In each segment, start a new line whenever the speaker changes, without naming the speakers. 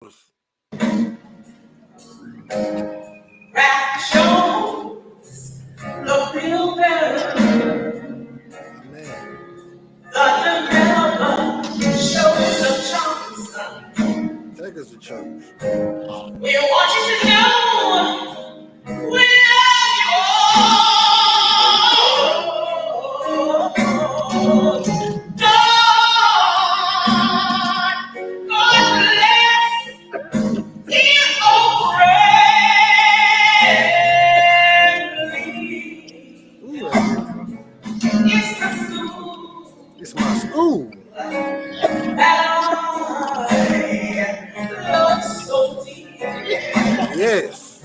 Rap shows look real better.
Man.
The developer shows the chance.
Take us to church.
We want you to know we love you all. God bless the old friendly.
Ooh, that beautiful.
It's the school
It's my school.
that I love so deep.
Yes.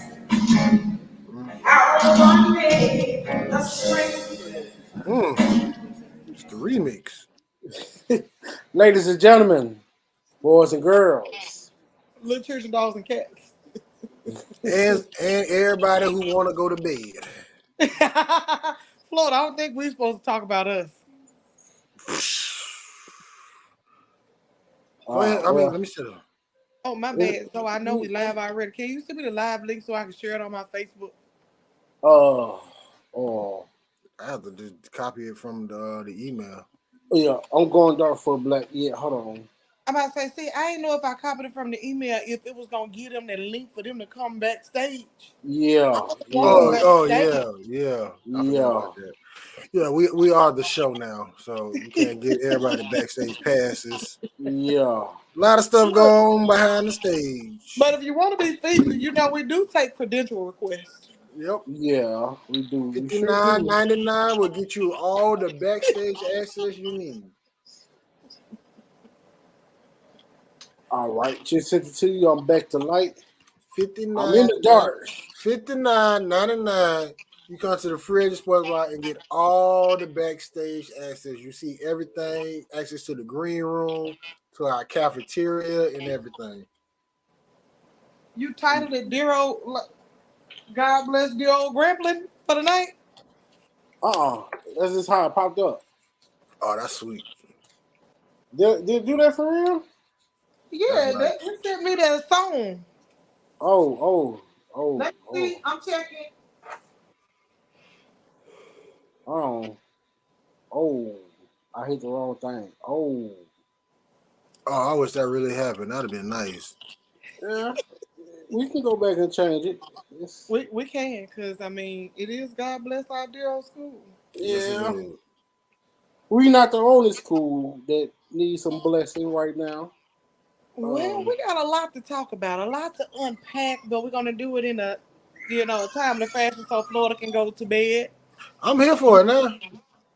Our one day the strength.
It's the remix.
Ladies and gentlemen, boys and girls,
Little children, dogs, and cats.
And everybody who want to go to bed.
Floyd, I don't think we're supposed to talk about us.
Go ahead. Let me sit down.
Oh, my bad. So I know we live already. Can you send me the live link so I can share it on my Facebook?
I have to just copy it from the email.
Yeah, I'm going dark for black. Yeah, hold on.
I'm about to say, see, I didn't know if I copied it from the email if it was gonna give them the link for them to come backstage.
Yeah.
Oh yeah. I forgot
Yeah.
about that. Yeah, we are the show now, so you can't get everybody backstage passes.
Yeah.
A lot of stuff going on behind the stage.
But if you want to be featured, you know we do take credential requests.
Yep.
Yeah, we do.
$59.99 will get you all the backstage access you need.
All right, just sent it to you. I'm back to light.
$59.
I'm in the dark.
$59.99. You come to the Free Agent Sports Bar and get all the backstage access. You see everything, access to the green room, to our cafeteria, and everything.
You titled it Dear Old, God bless dear old Gremlin for the night?
That's just how it popped up.
Oh, that's sweet.
Did do that for real?
Yeah, they sent me that song.
Oh.
Let's see, I'm checking.
I hit the wrong thing.
Oh, I wish that really happened. That'd have been nice.
Yeah. We can go back and change it.
We can, because, I mean, it is God bless our dear old school.
Yeah. We're not the only school that needs some blessing right now.
Well, we got a lot to talk about, a lot to unpack, but we're going to do it in a, timely fashion so Florida can go to bed.
I'm here for it now.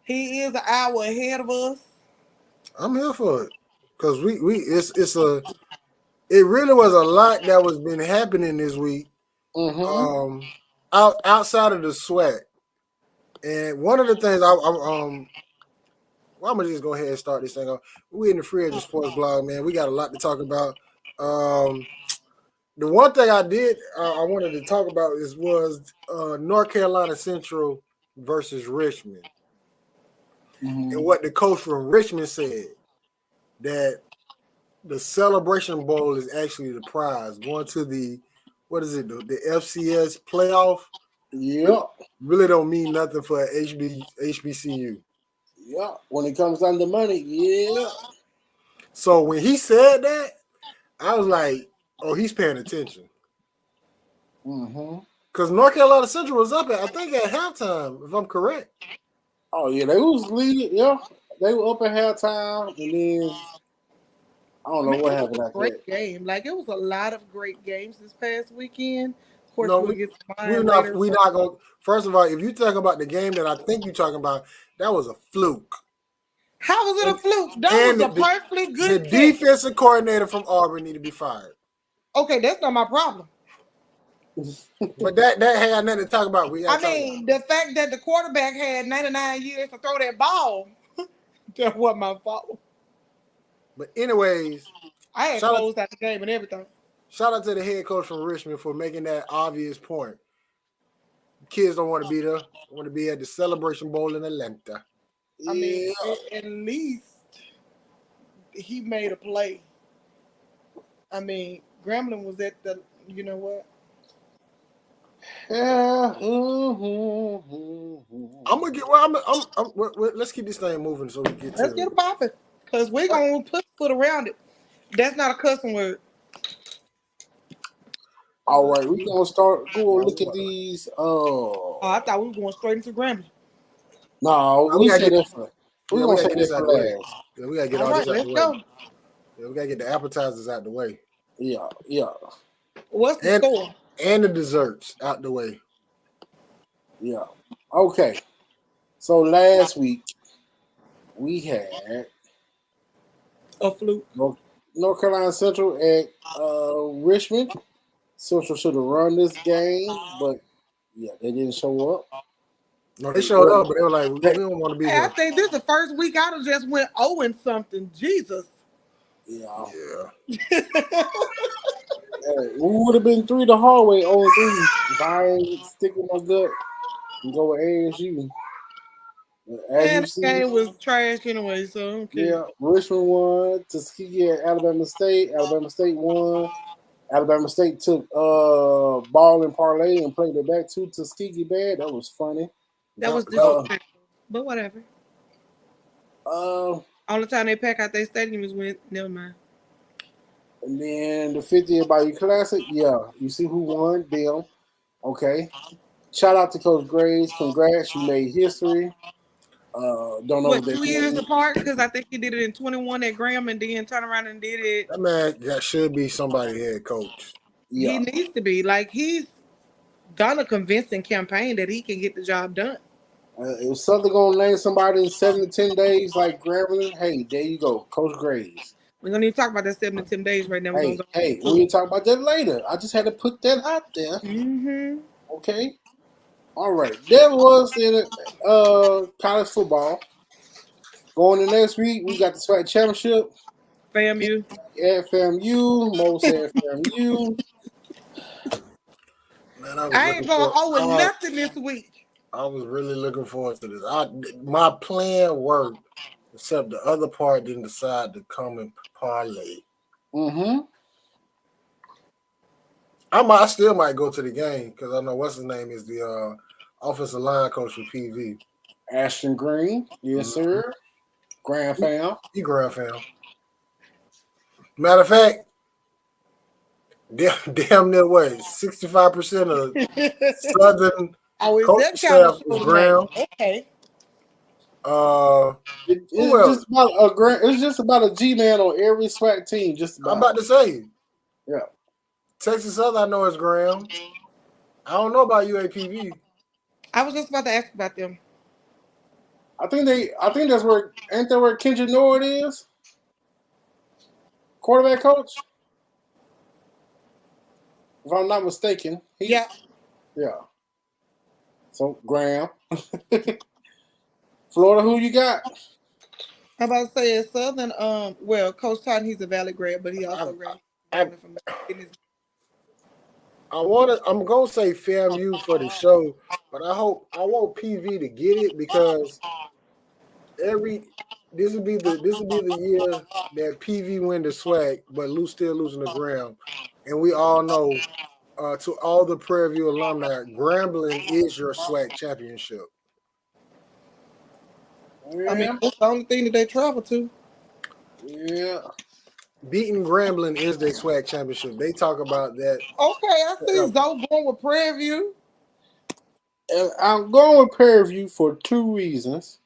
He is an hour ahead of us.
I'm here for it. Because it really was a lot that was been happening this week.
Mm-hmm.
Outside of the SWAC. And one of the things I'm gonna just go ahead and start this thing off. We in the Free Agent Sports blog, man. We got a lot to talk about. The one thing I wanted to talk about was North Carolina Central versus Richmond.
Mm-hmm.
And what the coach from Richmond said, that the Celebration Bowl is actually the prize going to the FCS playoff.
Yeah.
Really don't mean nothing for HBCU.
Yeah. When it comes down to money, yeah.
So when he said that, I was like, oh, he's paying attention.
Mm-hmm.
Because North Carolina Central was up at halftime, if I'm correct.
Oh, yeah, they was leading. Yeah, they were up at halftime, and then I don't know what happened after
Great
that.
game. Like, it was a lot of great games this past weekend. Of course,
No,
we'll get to
we're
mine
not.
later.
We're not going. First of all, if you talk about the game that I think you're talking about, that was a fluke.
How was it a fluke? That was a perfectly good
The defensive coordinator from Auburn need to be fired.
Okay, that's not my problem.
But that had nothing to talk about.
The fact that the quarterback had 99 years to throw that ball, that wasn't my fault.
But anyways,
I had closed out the game and everything.
Shout out to the head coach from Richmond for making that obvious point. Kids don't want to be there. They want to be at the Celebration Bowl in Atlanta.
I mean, at least he made a play. I mean, Grambling was at the. You know what?
Yeah.
I'm gonna get. Well, let's keep this thing moving so we get
Let's
to.
get it popping, cause we're gonna put foot around it. That's not a cussing word.
All right, we're gonna start. Go look at these.
Oh, I thought we were going straight into Grambling.
No,
We
we
gotta
said
get.
that for.
Yeah,
We're
we
gonna
gotta
say
get
that
this out
for
of the way.
last.
Yeah, we gotta get
All
all
right,
this out
let's
the way.
go.
Yeah, we gotta get the appetizers out the way.
Yeah, yeah,
What's the score?
And the desserts out the way.
yeah. Okay. So last week we had
A fluke.
North Carolina Central at Richmond. Central should have run this game, but yeah, they didn't show up.
No, they showed up, but they were like, we don't want to be
Hey, I
here.
think this is the first week I done just went 0 and something. Jesus.
Yeah.
Yeah.
We would have been 3 the hard way, 0-3. If I ain't stick with my gut and go with ASU. As
And
you
the
see,
game was trash anyway, so I don't care.
yeah, Richmond won. Tuskegee at Alabama State. Alabama State won. Alabama State took ball and parlay and played it back to Tuskegee bad. That was funny.
That was disrespectful. But whatever. All the time they pack out their stadium is when never mind.
And then the 50th Bayou Classic, yeah, you see who won? Them. Okay. Shout out to Coach Graves. Congrats, you made history. Don't know
What,
what
2 years apart? Because I think he did it in 21 at Graham and then turn around and did it.
That man, that should be somebody head coach.
Yeah.
He needs to be. Like, he's done a convincing campaign that he can get the job done.
If Southern gonna name somebody in 7 to 10 days like Grambling, hey, there you go, Coach Graves.
We're gonna need to talk about that 7 to 10 days right now.
Hey, we'll talk about that later. I just had to put that out there.
Mm-hmm.
Okay. All right. That was in college football. Going to next week, we got the SWAC championship.
FAMU.
FMU. Mo said FMU.
Man,
I ain't going 0 with nothing this week.
I was really looking forward to this. My plan worked, except the other part didn't decide to come and parlay.
Mm-hmm.
I still might go to the game because I know what's his name is the offensive line coach for PV.
Ashton Green. Yes, sir. Grand fam.
He grand fam. Matter of fact, damn near what 65% of Southern coaching staff is ground.
Okay.
It's just about a G-man on every SWAC team. Just about.
I'm about to say.
Yeah.
Texas Southern, I know is ground. I don't know about UAPB.
I was just about to ask about them.
I think that's where ain't that where Kendra Norwood is? Quarterback coach? If I'm not mistaken. Yeah. So Graham. Florida, who you got?
I'm about to say it's Southern. Well, Coach Todd, he's a Valley grad, but he also graduated from
I'm gonna say FAMU for the show, but I want PV to get it because this will be the year that PV win the SWAC, but still losing the ground. And we all know to all the Prairie View alumni, Grambling is your SWAC championship.
I mean, that's the only thing that they travel to.
Yeah.
Beating Grambling is their SWAC championship. They talk about that.
Okay, I see Zoe going with Prairie View.
And I'm going with Prairie View for 2 reasons.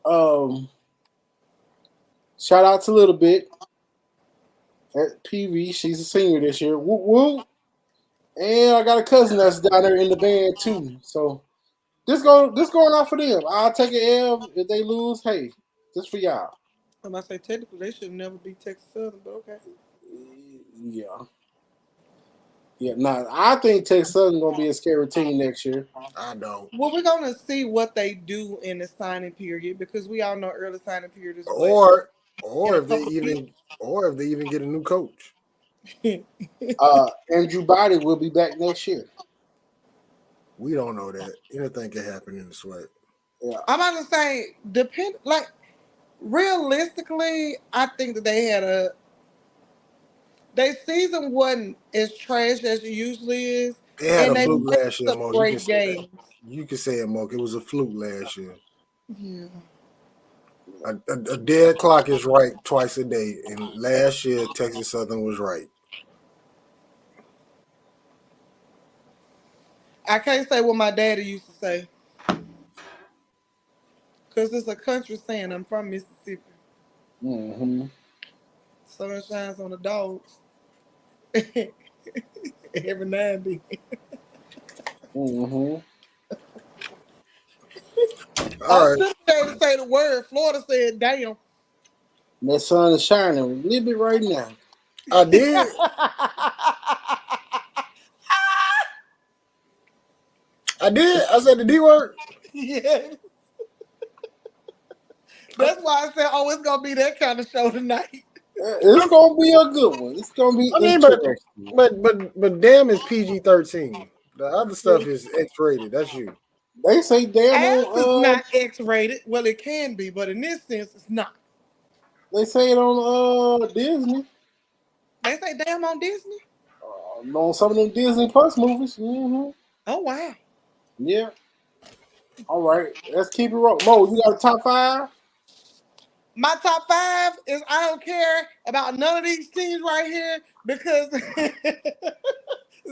Shout out to Little Bit at PV. She's a senior this year. Woo woo. And I got a cousin that's down there in the band too. So this going out for them. I'll take an L if they lose. Hey, this for y'all.
I'm about to say technically they should never be Texas Southern, but okay.
Yeah. Yeah, I think Texas Southern gonna be a scary team next year.
I don't.
Well, we're gonna see what they do in the signing period because we all know early signing period is
or if they even get a new coach.
Andrew Body will be back next year.
We don't know that. Anything can happen in the SWAC.
Yeah.
I'm about to say realistically, I think that Their season wasn't as trash as it usually is,
They had a
and they
fluke
played
last year,
some
Mo.
great games.
You can say it, Mo. It was a fluke last year.
Yeah.
A dead clock is right twice a day, and last year Texas Southern was right.
I can't say what my daddy used to say because it's a country saying. I'm from Mississippi.
Mm-hmm.
Sun shines on the dogs. Every now and then.
Mm-hmm.
All
I
right,
should be able to say the word. Florida said, "Damn."
That sun is shining a little bit right now.
I did. I did. I said the D word.
Yeah. That's why I said, "Oh, it's gonna be that kind of show tonight."
It's gonna be a good one. It's gonna be
I mean,
interesting.
but damn is PG-13. The other stuff is X-rated. That's you.
They say damn
Ass is
on
not X-rated. Well, it can be, but in this sense, it's not.
they say it on Disney.
They say damn on Disney.
On some of them Disney Plus movies. Mm-hmm.
Oh wow.
Yeah. All right. Let's keep it rolling. Mo, you got a top 5?
My top 5 is I don't care about none of these teams right here because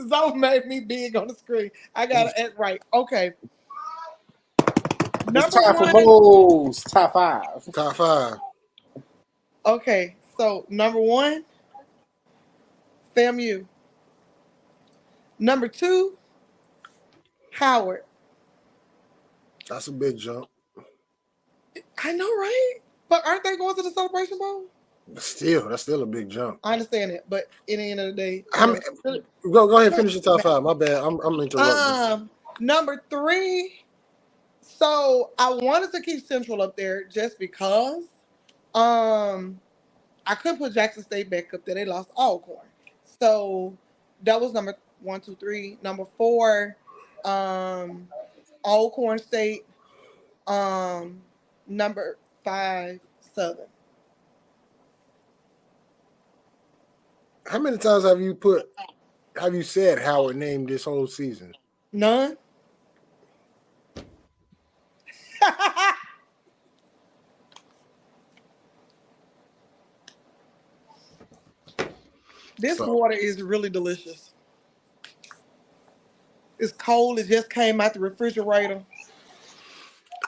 Zoe made me big on the screen. I gotta act right. Okay.
It's
Number
time for
one.
Mo's top 5.
Top 5.
Okay, so number 1, FAMU. Number 2, Howard.
That's a big jump.
I know, right? But aren't they going to the Celebration Bowl?
That's still a big jump.
I understand it, but at the end of the day,
Go ahead, finish your top 5. My bad. I'm interrupting.
Number 3. So I wanted to keep Central up there just because. I could put Jackson State back up there. They lost Alcorn, so that was number 1, 2, 3. Number 4, Alcorn State. Number 5, Southern.
How many times have you said Howard named this whole season?
None. This water is really delicious. It's cold. It just came out the refrigerator.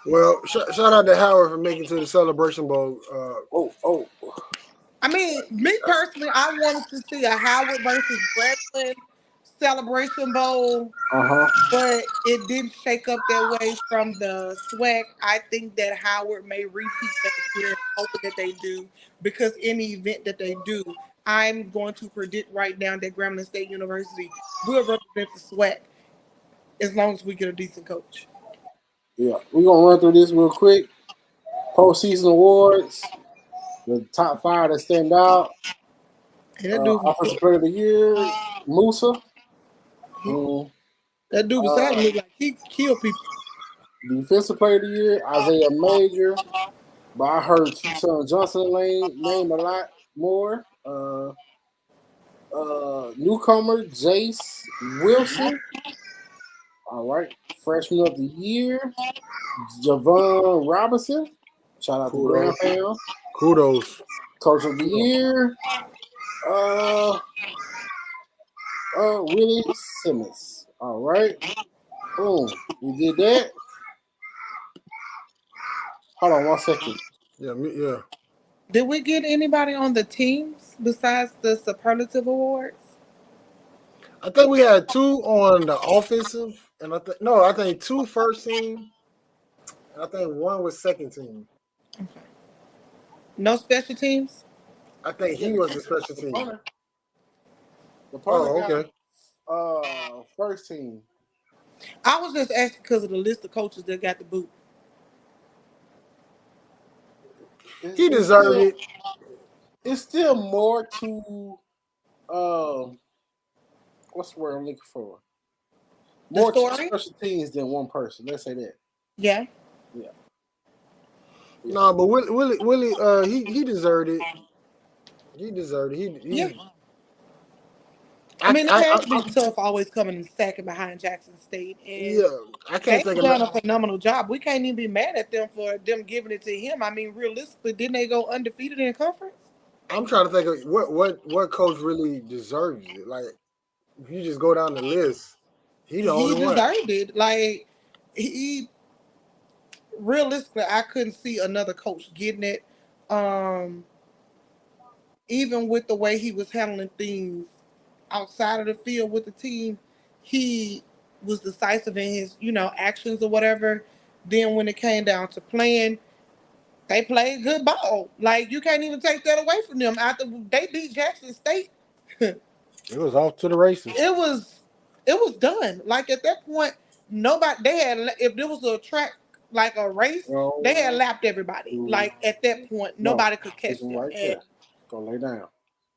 Well, shout out to Howard for making it to the Celebration Bowl.
I mean, me personally, I wanted to see a Howard versus Breslin Celebration Bowl, but it didn't shake up that way from the SWAC. I think that Howard may repeat that year, hoping that they do, because in the event that they do, I'm going to predict right now that Grambling State University will represent the SWAC as long as we get a decent coach.
Yeah, we're going to run through this real quick. Postseason awards, the top 5 that stand out. Offensive Player of the Year, Musa.
That dude beside me look like he killed people.
Defensive Player of the Year, Isaiah Major. But I heard Tucson Johnson name a lot more. Newcomer, Jace Wilson. All right. Freshman of the Year, Javon Robinson. Shout out to Graham Fam.
Kudos.
Coach of the Year, Willie Simmons. All right. Boom. We did that. Hold on 1 second.
Yeah.
Did we get anybody on the teams besides the superlative awards?
I think we had 2 on the offensive, and I think 2 first team, and I think 1 was second team.
Okay. No special teams?
I think he was the special team.
Okay. First team.
I was just asking because of the list of coaches that got the boot.
He deserved it.
It's still more to what's the word I'm looking for? More to special teams than one person. Let's say that.
Yeah.
No, but Willie, he deserved it. He deserved it.
I mean, it has to be tough always coming and sacking behind Jackson State. And
I can't think of
done a phenomenal job. We can't even be mad at them for them giving it to him. I mean, realistically, didn't they go undefeated in conference?
I'm trying to think of what coach really deserves it. Like, if you just go down the list, he
deserved it. Like, he realistically, I couldn't see another coach getting it. Even with the way he was handling things outside of the field with the team, he was decisive in his, actions or whatever. Then when it came down to playing, they played good ball. Like, you can't even take that away from them. After they beat Jackson State,
it was off to the races.
It was done. Like, at that point, nobody, if there was a track like a race, they had lapped everybody. Like, at that point, nobody could catch them.
Right there. Go lay down.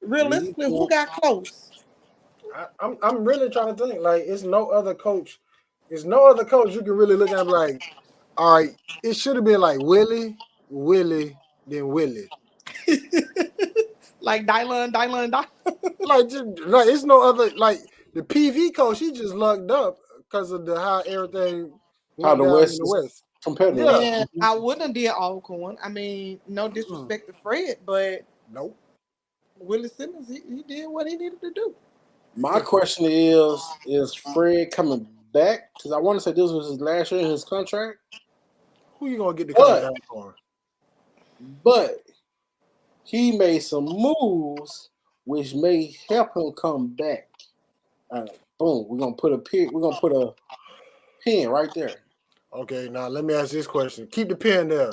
Realistically, who got close?
I'm really trying to think. Like, it's no other coach. There's no other coach you can really look at like, all right, it should have been like Willie, then Willie.
Like Dylan.
like it's no other, like the PV coach, he just lucked up because of how everything went down in the West.
Competitive.
Yeah, I wouldn't have did Alcorn. I mean, no disrespect to Fred, but
nope.
Willie Simmons, he did what he needed to do.
My question is Fred coming back? Because I want to say this was his last year in his contract.
Who you gonna get to come back for?
But he made some moves which may help him come back. Boom, we're gonna put a pin right there.
Okay, now let me ask this question. Keep the pin there.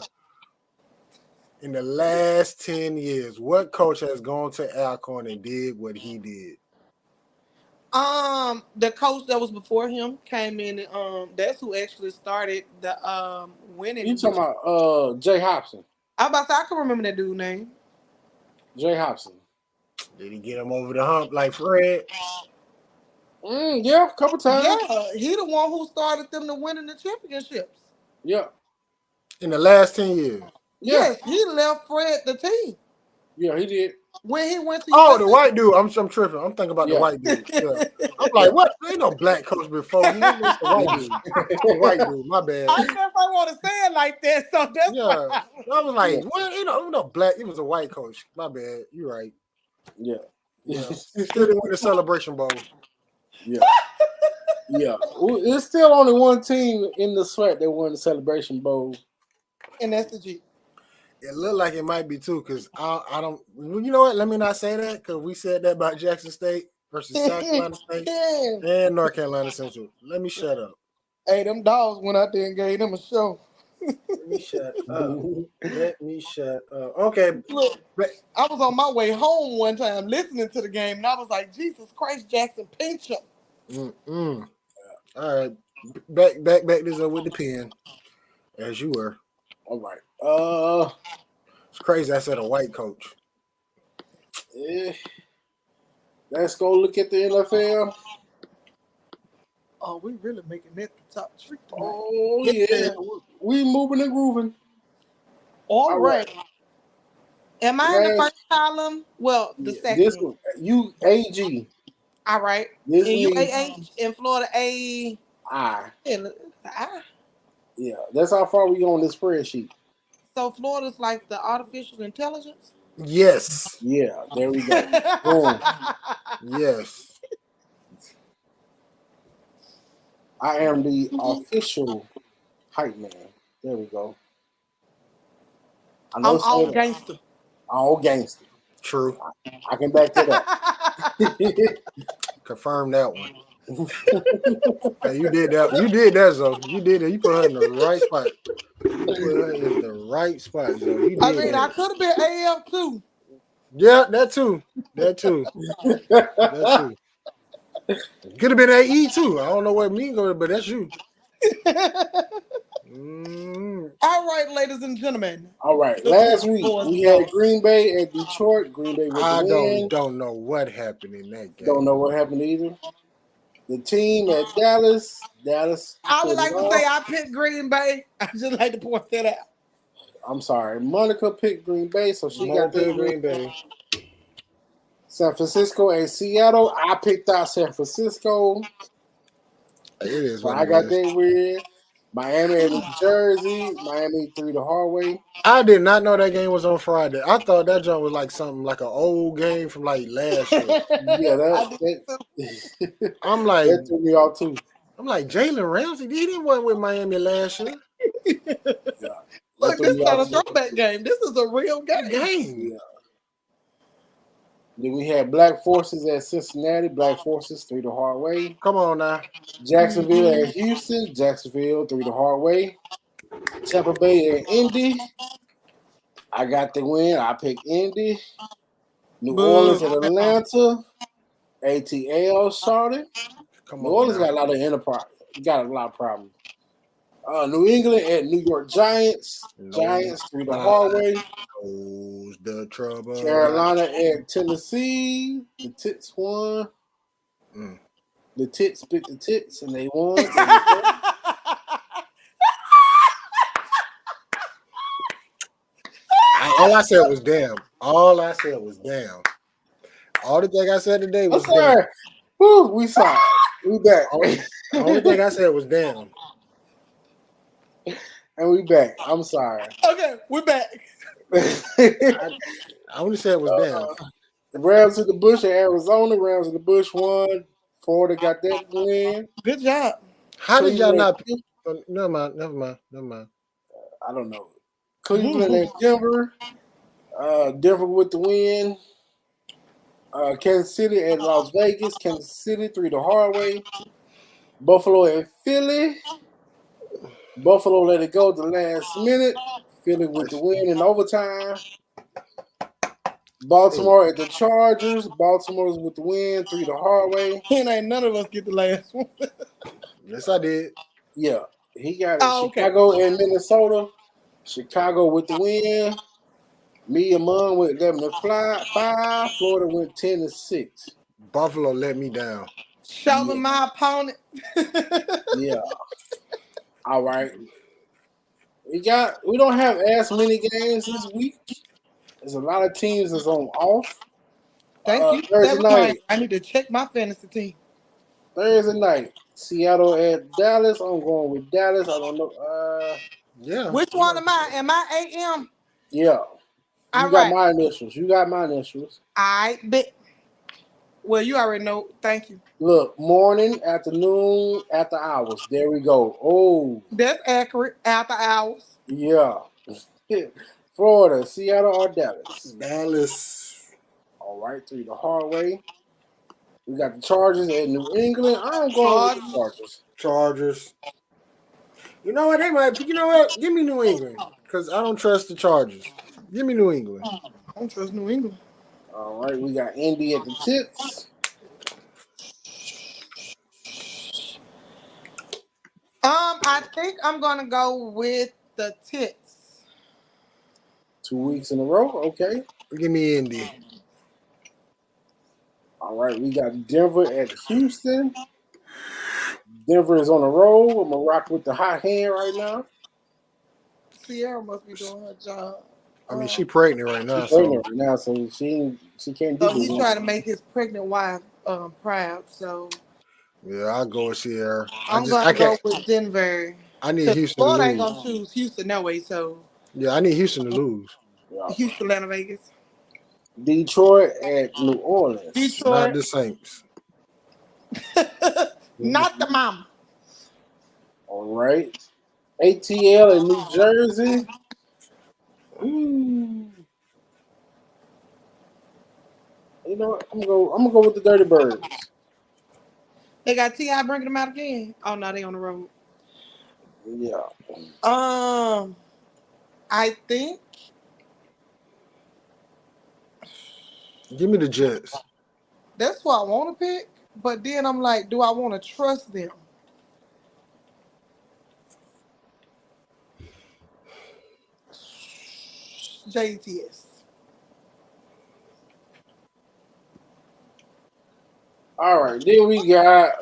In the last 10 years, what coach has gone to Alcorn and did what he did?
The coach that was before him came in and that's who actually started the winning.
You talking about Jay Hobson?
I can remember that dude's name.
Jay Hobson.
Did he get him over the hump like Fred?
Yeah, a couple times.
Yeah, he the one who started them to winning the championships.
Yeah.
In the last 10 years.
Yes, he left Fred the team.
Yeah, he did.
When he went to
the white dude. I'm tripping. I'm thinking about the white dude. Yeah. I'm like, what? There ain't no black coach before. He was the white dude. The white dude. My bad.
I don't know if I want to say it like that. So that's
why I was like, what? No black. It was a white coach. My bad. You're right.
Yeah.
He still didn't win the Celebration Bowl.
Yeah. Yeah. It's still only one team in the SWAC that won the Celebration Bowl.
And that's the G.
It looked like it might be too, because I don't. You know what? Let me not say that, because we said that about Jackson State versus South Carolina State and North Carolina Central. Let me shut up.
Hey, them dogs went out there and gave them a show.
Let me shut up. Let me shut up. Okay.
Look, I was on my way home one time listening to the game, and I was like, Jesus Christ, Jackson, pinch him.
All right. Back this up with the pen, as you were.
All right.
It's crazy I said a white coach.
Let's go look at the NFL.
Oh, we really making that the top trick tonight.
Oh, yeah. We moving and grooving.
All right. Am I in the first column? Well, the second.
This one, UAG.
All right.
This
in UAH, in Florida, A.
I.
I.
Yeah, that's how far we on this spreadsheet.
So Florida's like the artificial intelligence?
Yes.
Yeah, there we go. Boom.
Yes.
I am the official hype man. There we go.
I'm all gangster.
All gangster.
True.
I can back that up.
Confirm that one. Hey, you did that. You did that, Zoe. You did it. You put her in the right spot. You put her in the right spot, Zoe.
I mean, I could have been AF too.
Yeah, that too. That too. Could have been AE too. I don't know where me going, but that's you.
All right, ladies and gentlemen.
All right. Last week we had Green Bay at Detroit. Green Bay was
I don't know what happened in that game.
Don't know what happened either. The team at Dallas.
I would like to say I picked Green Bay. I just like to point that out.
I'm sorry. Monica picked Green Bay, so she got
picked Green Bay.
San Francisco and Seattle. I picked out San Francisco.
It is
So
what
I
it
got
is.
that win. Miami and New Jersey. Miami 3 the hard way.
I did not know that game was on Friday. I thought that joint was like something like an old game from like last year.
Yeah, that
I'm like,
that threw me off too.
I'm like Jalen Ramsey. He didn't win with Miami last year.
Yeah.
Look, this is not a throwback game. This is a real game.
Yeah. Then we had Black Forces at Cincinnati. Black Forces 3 the hard way.
Come on now.
Jacksonville at Houston. Jacksonville 3 the hard way. Tampa Bay and Indy. I got the win. I picked Indy. New Orleans and Atlanta. ATL Charlotte. New Orleans got a lot of enterprise. Got a lot of problems. New England at New York Giants. Giants 3 the hard way.
The trouble.
Carolina at Tennessee. The Tits won. The Tits bit the Tits and they won.
All I said was damn. All I said was damn. All the thing I said today was damn.
Woo, we saw. We back.
Only thing I said was damn.
And we back. I'm sorry.
Okay, we're back.
I only said it was damn.
The Rams of the Bush in Arizona. Rams of the Bush won. Florida got that win.
Good job.
How did y'all not? Never mind.
I don't know. Cleveland and Denver. Denver with the win. Kansas City and Las Vegas. Kansas City 3 the hard way. Buffalo and Philly. Buffalo let it go at the last minute. Philly with the win in overtime. Baltimore at the Chargers. Baltimore's with the win, 3 the hard way.
And ain't none of us get the last one.
Yes, I did.
Yeah, he got Chicago and Minnesota. Chicago with the win. Me and Mom went 11-5. Florida went 10-6.
Buffalo let me down.
Showing my opponent.
Yeah. All right. We don't have as many games this week. There's a lot of teams that's on off.
Thank you.
Thursday night.
I need to check my fantasy team.
Thursday night. Seattle at Dallas. I'm going with Dallas. I don't know.
Yeah.
Which one am I? Am I AM?
Yeah. You got my initials.
I bet. Well, you already know. Thank you.
Look, morning, afternoon, after hours. There we go. Oh.
That's accurate. After hours.
Yeah. Florida, Seattle, or Dallas?
Dallas.
All right, 3 the hard way. We got the Chargers at New England. I'm going with the Chargers.
Chargers. You know what? You know what? Give me New England. Because I don't trust the Chargers. Give me New England.
I don't trust New England.
All right, we got Indy at the Tits.
I think I'm gonna go with the Tits.
2 weeks in a row. Okay.
Give me Indy.
All right, we got Denver at Houston. Denver is on a roll. I'm gonna rock with the hot hand right now.
Sierra must be doing her job.
I mean, she's pregnant right now.
So she can't do
So he's trying to make his pregnant wife proud. So
yeah, I'll go with Sierra.
I'm gonna go with Denver.
I need Houston
Florida
to
ain't
lose.
gonna choose Houston that way. So
yeah, I need Houston to lose.
Yeah.
Houston, Atlanta, Vegas.
Detroit at New Orleans.
Detroit.
Not the Saints.
Not the mama.
All right. ATL in New Jersey. Ooh. You know what? I'm gonna go with the Dirty Birds.
They got T.I. bringing them out again. Oh no, they on the road.
Yeah.
I think.
Give me the Jets.
That's what I want to pick, but then I'm like, do I want to trust them? JTS.
All right, then we got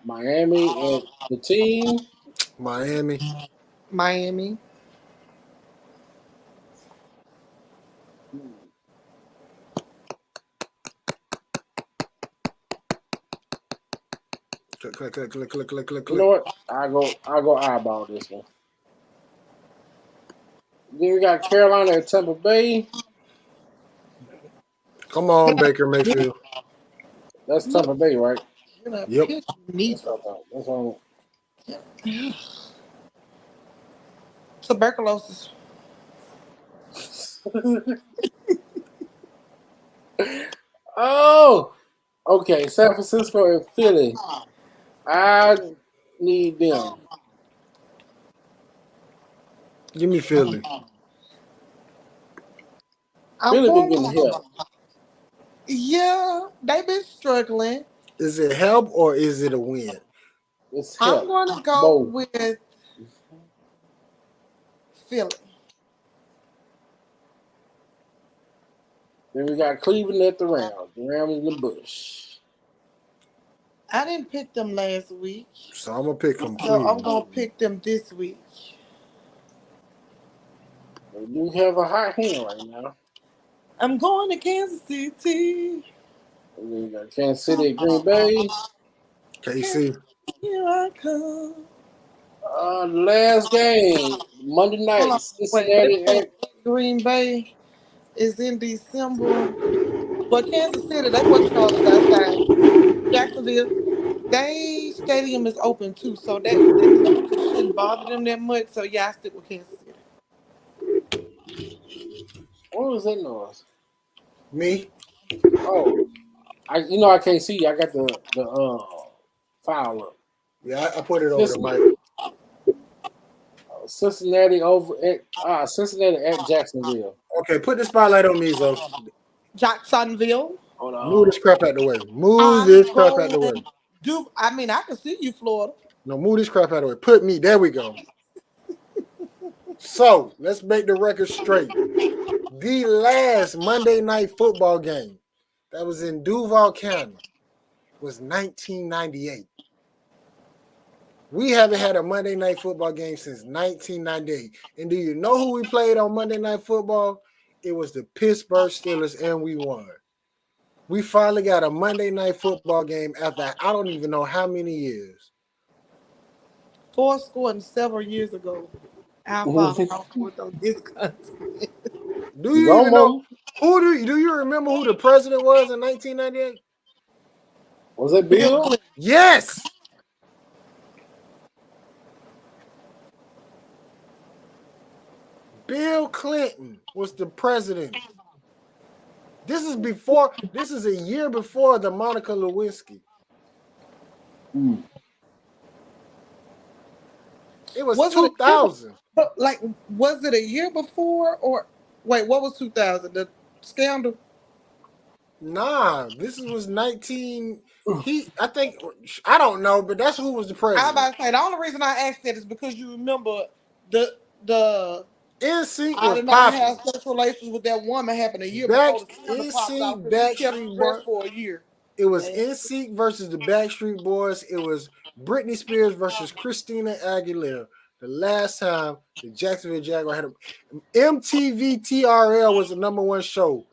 Miami at the team.
Miami. Click.
You know what? I go eyeball this one. Then we got Carolina at Tampa Bay.
Come on, Baker Mayfield.
That's Tampa Bay, right?
Yep.
That's all.
Tuberculosis.
Oh, okay. San Francisco and Philly. I need them.
Give me Philly.
Philly been getting help.
Yeah, they've been struggling.
Is it help or is it a win?
It's help.
I'm going to go with Philly.
Then we got Cleveland at the Rams. The Rams in the bush.
I didn't pick them last week.
So I'm going to pick them.
So I'm going to pick them this week.
They do have a hot hand right now.
I'm going to Kansas City.
We got Kansas City at Green Bay.
KC.
Here I come.
Last game, Monday night, Cincinnati at
Green Bay is in December. But Kansas City, they watch y'all outside. Jacksonville, they stadium is open too, so that shouldn't bother them that much. So yeah, I stick with Kansas City.
What was that noise?
Me?
Oh, I can't see. I got the file up.
Yeah, I put it over the mic.
Cincinnati at Jacksonville.
Okay, put the spotlight on me, Zo.
Jacksonville.
Hold on.
Move this crap out the way. Move this crap out the way.
I can see you, Florida.
No, move this crap out the way. Put me. There we go. So let's make the record straight. The last Monday night football game that was in Duval County was 1998. We haven't had a Monday night football game since 1998. And do you know who we played on Monday Night Football? It was the Pittsburgh Steelers, and we won. We finally got a Monday night football game after I don't even know how many years.
4 years ago. How far forth on this country?
Do you even know do you remember who the president was in 1998?
Was it Bill?
Yes. Bill Clinton was the president. This is a year before the Monica Lewinsky. It was 2000.
Was it a year before or wait, what was 2000? The scandal?
Nah, this was 19. I don't know, but that's who was the president.
I was about to say the only reason I asked that is because you remember the
NSYNC
I
was
did not have
popping.
sexual relations with that woman happened a year before the scandal popped off.
Backstreet Boys
for a year.
It was NSYNC versus the Backstreet Boys. It was Britney Spears versus Christina Aguilera. The last time the Jacksonville Jaguars had MTV TRL was the #1 show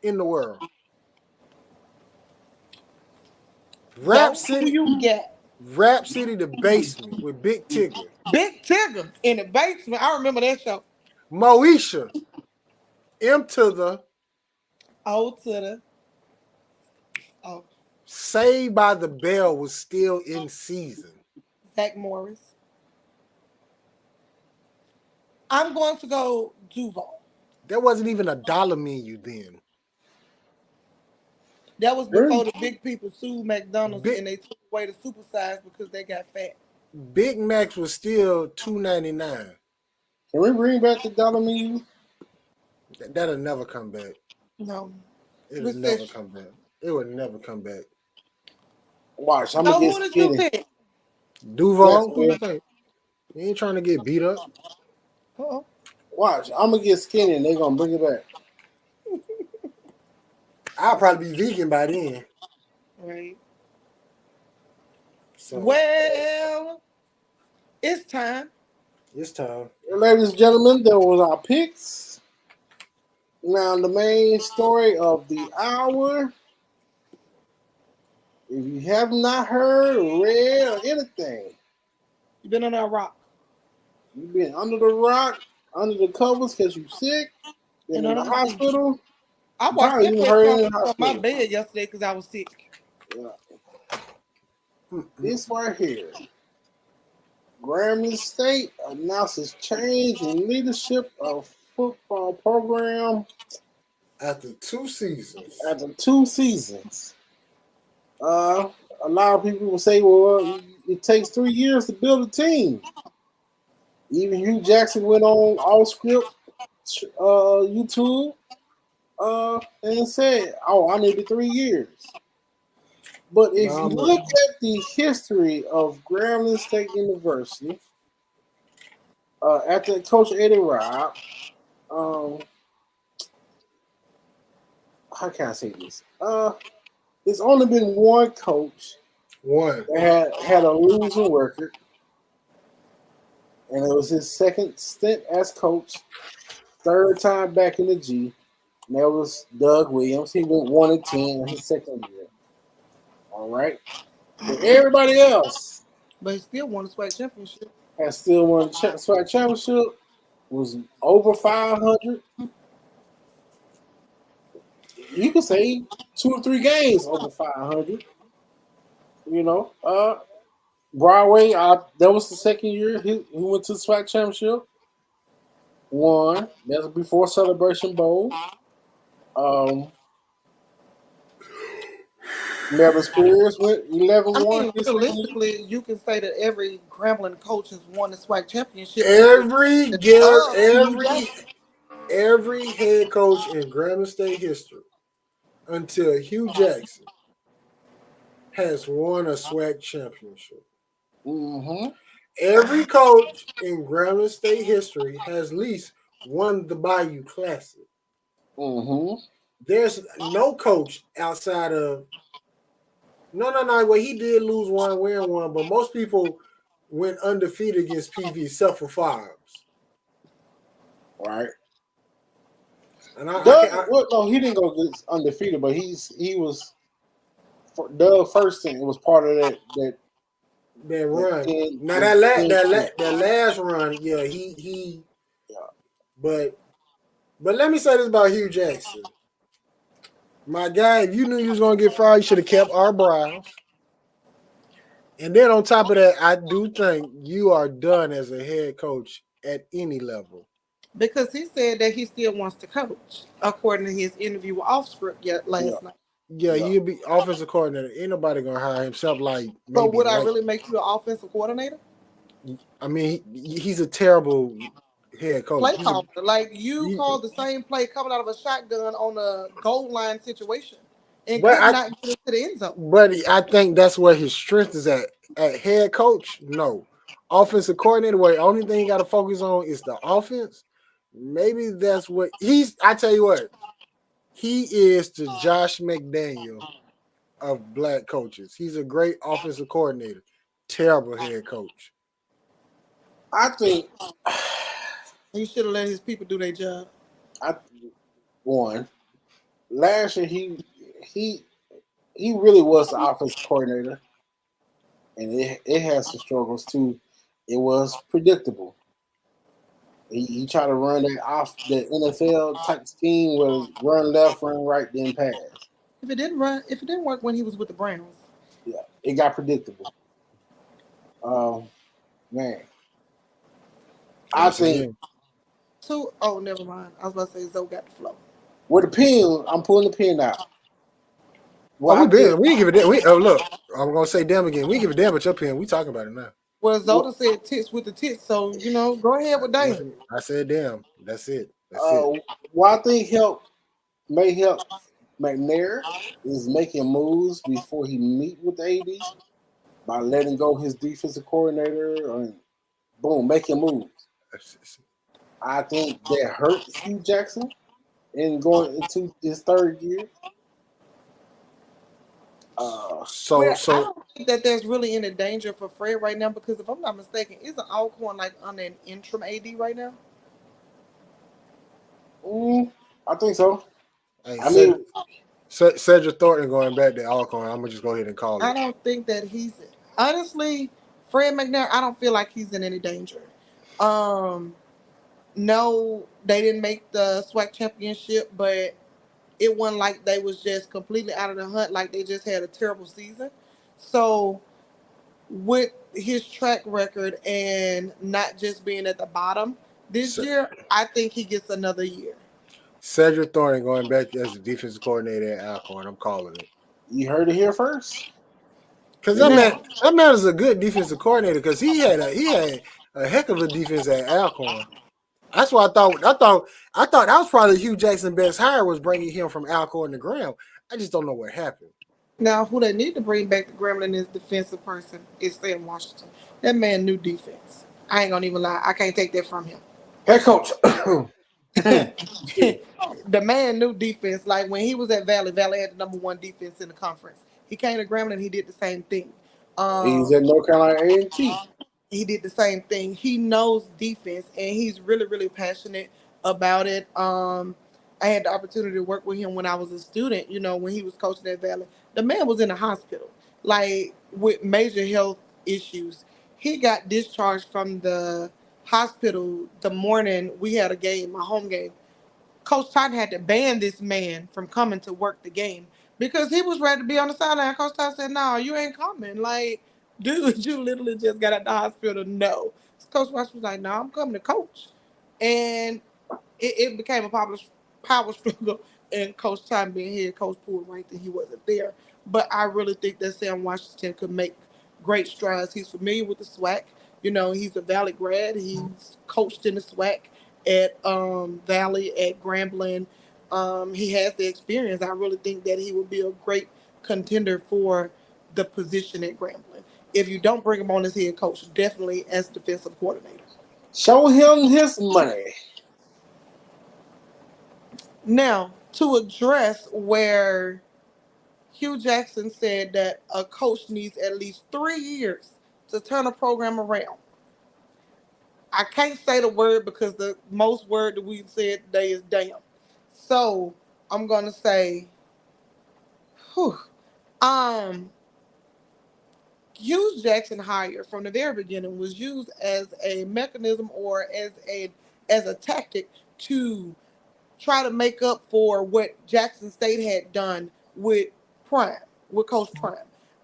in the world. Rap City, The Basement with Big Tigger.
Big Tigger in the basement. I remember that show.
Moesha, M to the
O to the O.
Saved by the Bell was still in season.
Zach Morris. I'm going to go Duval.
There wasn't even a dollar menu then.
That was before the big people sued McDonald's and they took away the super size because they got fat.
Big Macs was still $2.99.
Can we bring back the dollar menu?
That'll never come back.
No.
It'll never come back. It would never come back.
Watch, I'm gonna get skinny.
Duval? Who you think? You ain't trying to get beat up.
Uh-oh.
Watch, I'm gonna get skinny and they're gonna bring it back.
I'll probably be vegan by then.
Right.
So.
Well, it's time.
It's time.
Ladies and gentlemen, there was our picks. Now the main story of the hour If you have not heard or read or anything,
You've been on that rock.
You've been under the rock, under the covers because you're sick, been in the hospital.
I watched that press conference on my bed yesterday because I was sick.
Yeah. This right here. Grambling State announces change in leadership of football program
after 2 seasons.
A lot of people will say, well, it takes 3 years to build a team. Even Hugh Jackson went on All Script YouTube and said, I needed 3 years. But if you look at the history of Grambling State University, after Coach Eddie Robb, how can I say this? It's only been one coach that had a losing record, and it was his second stint as coach, third time back in the G, and that was Doug Williams. He went 1-10 in his second year. All right. But everybody else,
but he still won the SWAC championship.
Has still won the SWAC championship. Was over 500. You could say 2 or 3 games over 500. You know, Broadway. That was the second year he went to the SWAC championship. Won. That was before Celebration Bowl. Never Spears went 11-1.
Realistically, you can say that every Grambling coach has won the SWAC championship.
Every head coach in Grambling State history until Hugh Jackson has won a SWAC championship.
Mm-hmm.
Every coach in Grambling State history has at least won the Bayou Classic.
Mm-hmm.
There's no coach outside of No. Well, he did lose one, win one, but most people went undefeated against PV except for Fibes.
Right.
And
no, he didn't go undefeated, but he was Doug first thing. It was part of that
run. Now that last run, yeah, he. But let me say this about Hugh Jackson. My guy, if you knew you was gonna get fired, you should have kept our brows. And then on top of that, I do think you are done as a head coach at any level.
Because he said that he still wants to coach, according to his interview with Off Script last night.
Yeah, he'll be offensive coordinator. Ain't nobody gonna hire himself like.
So would I really make you an offensive coordinator?
I mean, he's a terrible head coach.
Play caller, you called the same play coming out of a shotgun on a goal line situation, and could not get into the end zone.
But I think that's where his strength is at. At head coach, no. Offensive coordinator, where the only thing you got to focus on is the offense. Maybe that's what he's. I tell you what, he is the Josh McDaniel of black coaches. He's a great offensive coordinator, terrible head coach.
I think
he should have let his people do their job.
Last year he really was the offensive coordinator, and it has some struggles too. It was predictable. He tried to run that NFL type scheme where run left, run right, then pass.
If it didn't work when he was with the Browns.
Yeah, it got predictable. Man. I think
never mind. I was about to say Zoe got the flow.
With the pin, I'm pulling the pin out.
Well, we give a damn. Look, I'm gonna say damn again. We give a damn about your pin. We talking about it now.
Well, Zoda said tits with the tits, so go ahead with damn.
I said damn. That's it.
What I think may help McNair is making moves before he meet with the AD by letting go his defensive coordinator and boom, making moves. I think that hurt Hugh Jackson in going into his third year.
I don't think that there's really any danger for Fred right now because if I'm not mistaken, isn't Alcorn under an interim AD right now?
I think so.
Cedric Thornton going back to Alcorn. I'm gonna just go ahead and call
I
it.
don't think that he's honestly Fred McNair. I don't feel like he's in any danger. Um, no, they didn't make the SWAC championship, but it wasn't like they was just completely out of the hunt. Like they just had a terrible season. So with his track record and not just being at the bottom this year, I think he gets another year.
Cedric Thornton going back as the defensive coordinator at Alcorn. I'm calling it.
You heard it here first.
Because that man is a good defensive coordinator. Because he had a heck of a defense at Alcorn. That's why I thought that was probably Hugh Jackson's best hire was bringing him from Alcorn to Graham. I just don't know what happened.
Now, who they need to bring back to Gremlin is defensive person is Sam Washington. That man knew defense. I ain't gonna even lie. I can't take that from him.
Head coach.
The man knew defense. Like when he was at Valley, Valley had the #1 defense in the conference. He came to Gremlin, he did the same thing.
He's at North Carolina A&T.
He did the same thing. He knows defense, and he's really, really passionate about it. I had the opportunity to work with him when I was a student, when he was coaching at Valley. The man was in the hospital, like with major health issues. He got discharged from the hospital the morning we had a game, a home game. Coach Todd had to ban this man from coming to work the game because he was ready to be on the sideline. Coach Todd said, "No, you ain't coming. Like, dude, you literally just got out the hospital." No. Coach Watts was like, "No, I'm coming to coach." And it became a power struggle, and Coach Todd being here, Coach pulled right that he wasn't there. But I really think that Sam Washington could make great strides. He's familiar with the SWAC. He's a Valley grad. He's coached in the SWAC at Valley, at Grambling. He has the experience. I really think that he would be a great contender for the position at Grambling. If you don't bring him on as head coach, definitely as defensive coordinator.
Show him his money.
Now, to address where Hugh Jackson said that a coach needs at least 3 years to turn a program around. I can't say the word because the most word that we've said today is damn. So I'm gonna say, whew. Hugh Jackson hire from the very beginning was used as a mechanism or as a tactic to try to make up for what Jackson State had done with Coach Prime.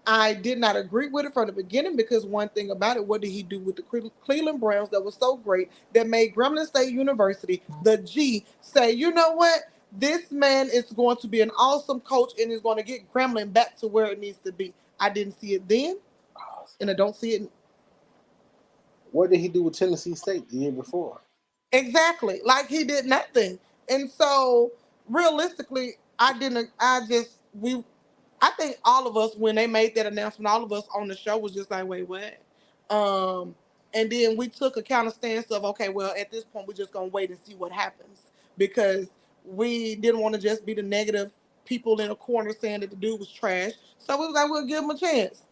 I did not agree with it from the beginning because one thing about it, what did he do with the Cleveland Browns that was so great that made Grambling State University, the G, say, you know what? This man is going to be an awesome coach and is going to get Grambling back to where it needs to be. I didn't see it then, and I don't see it.
What did he do with Tennessee State the year before?
Exactly. Like he did nothing. And so realistically, I think all of us, when they made that announcement, all of us on the show was just like, wait, what? And then we took a counter stance of, okay, well, at this point, we're just going to wait and see what happens because we didn't want to just be the negative people in a corner saying that the dude was trash. So we was like, we'll give him a chance.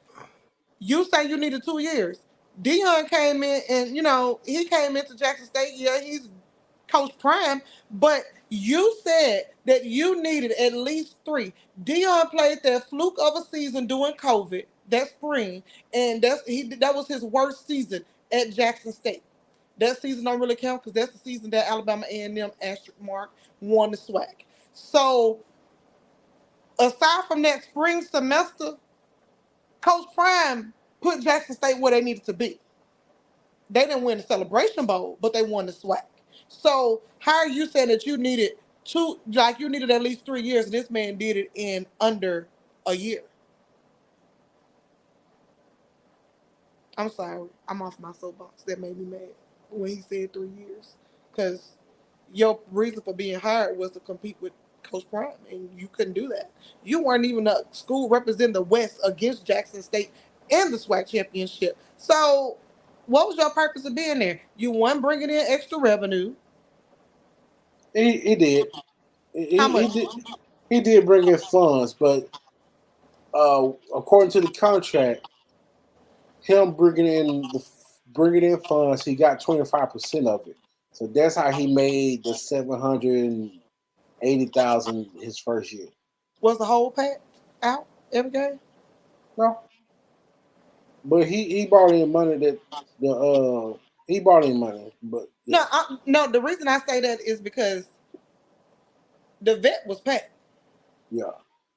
You say you needed 2 years. Dion came in and, he came into Jackson State. Yeah, he's Coach Prime, but you said that you needed at least 3. Dion played that fluke of a season during COVID that spring, and that was his worst season at Jackson State. That season don't really count because that's the season that Alabama A&M asterisk mark won the SWAC. So aside from that spring semester, Coach Prime put Jackson State where they needed to be. They didn't win the Celebration Bowl, but they won the SWAC. So how are you saying that you needed at least 3 years, and this man did it in under a year? I'm sorry. I'm off my soapbox. That made me mad when he said 3 years. Because your reason for being hired was to compete with Coach Prime, and you couldn't do that. You weren't even a school representing the West against Jackson State in the SWAC championship. So what was your purpose of being there? You weren't bringing in extra revenue.
He did.
How much?
He did bring in funds, but according to the contract, him bringing in funds, he got 25% of it. So that's how he made the $780,000 his first year.
Was the whole pack out every game?
No, but he brought in money that he brought in money, but yeah.
No. The reason I say that is because the vet was packed.
Yeah,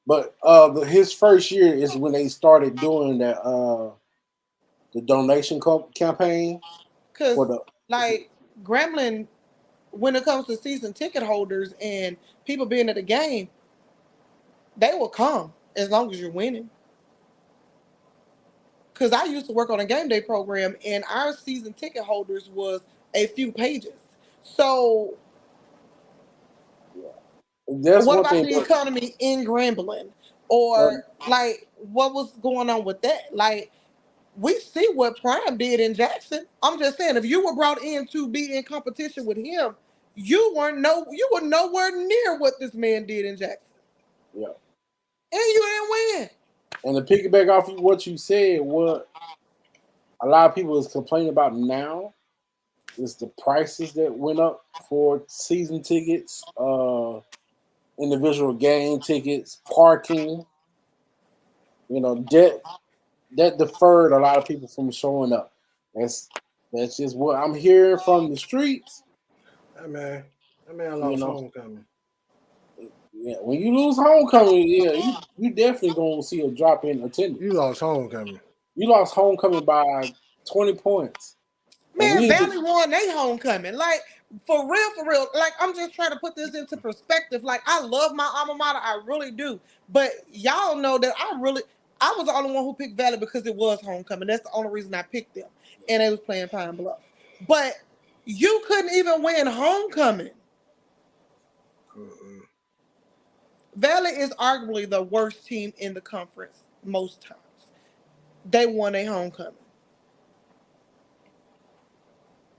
but his first year is when they started doing that the donation campaign
Because
for the
like Gremlin, when it comes to season ticket holders and people being at the game, they will come as long as you're winning. Because I used to work on a game day program, and our season ticket holders was a few pages. So,
that's
what
one
about
thing.
the economy in Grambling? Or, like, what was going on with that? Like, we see what Prime did in Jackson. I'm just saying, if you were brought in to be in competition with him, you were nowhere near what this man did in Jackson.
Yeah.
And you didn't win.
And to piggyback off what you said, what a lot of people is complaining about now is the prices that went up for season tickets, individual game tickets, parking. You know, that deferred a lot of people from showing up. That's just what I'm hearing from the streets.
That man lost homecoming.
Yeah, when you lose homecoming, yeah, you definitely gonna see a drop in attendance.
You lost homecoming.
You lost homecoming by 20 points.
Man, Valley won their homecoming. Like, for real. Like, I'm just trying to put this into perspective. Like, I love my alma mater. I really do. But y'all know that I was the only one who picked Valley because it was homecoming. That's the only reason I picked them. And they was playing Pine Bluff. But you couldn't even win homecoming. Valley is arguably the worst team in the conference most times. They won a homecoming.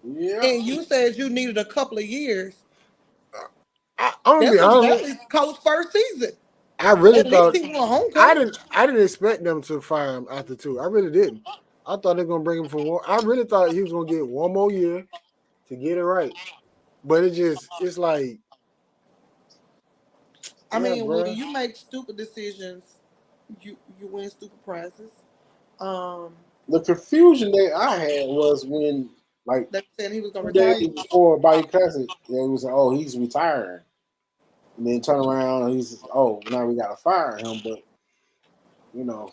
Yeah.
And you said you needed a couple of years.
I'm gonna be honest.
Valley's coach first season.
I really thought
I
didn't expect them to fire him after 2. I really didn't. I thought they were gonna bring him for one. I really thought he was gonna get one more year to get it right. But it's like,
I mean,
bro.
when you make stupid decisions, you win stupid prizes.
The confusion that I had was when, like,
they said he was gonna
2
retire
days before Bayou Classic, they was like, "Oh, he's retiring," and then turn around and he's, "Oh, now we gotta fire him." But you know,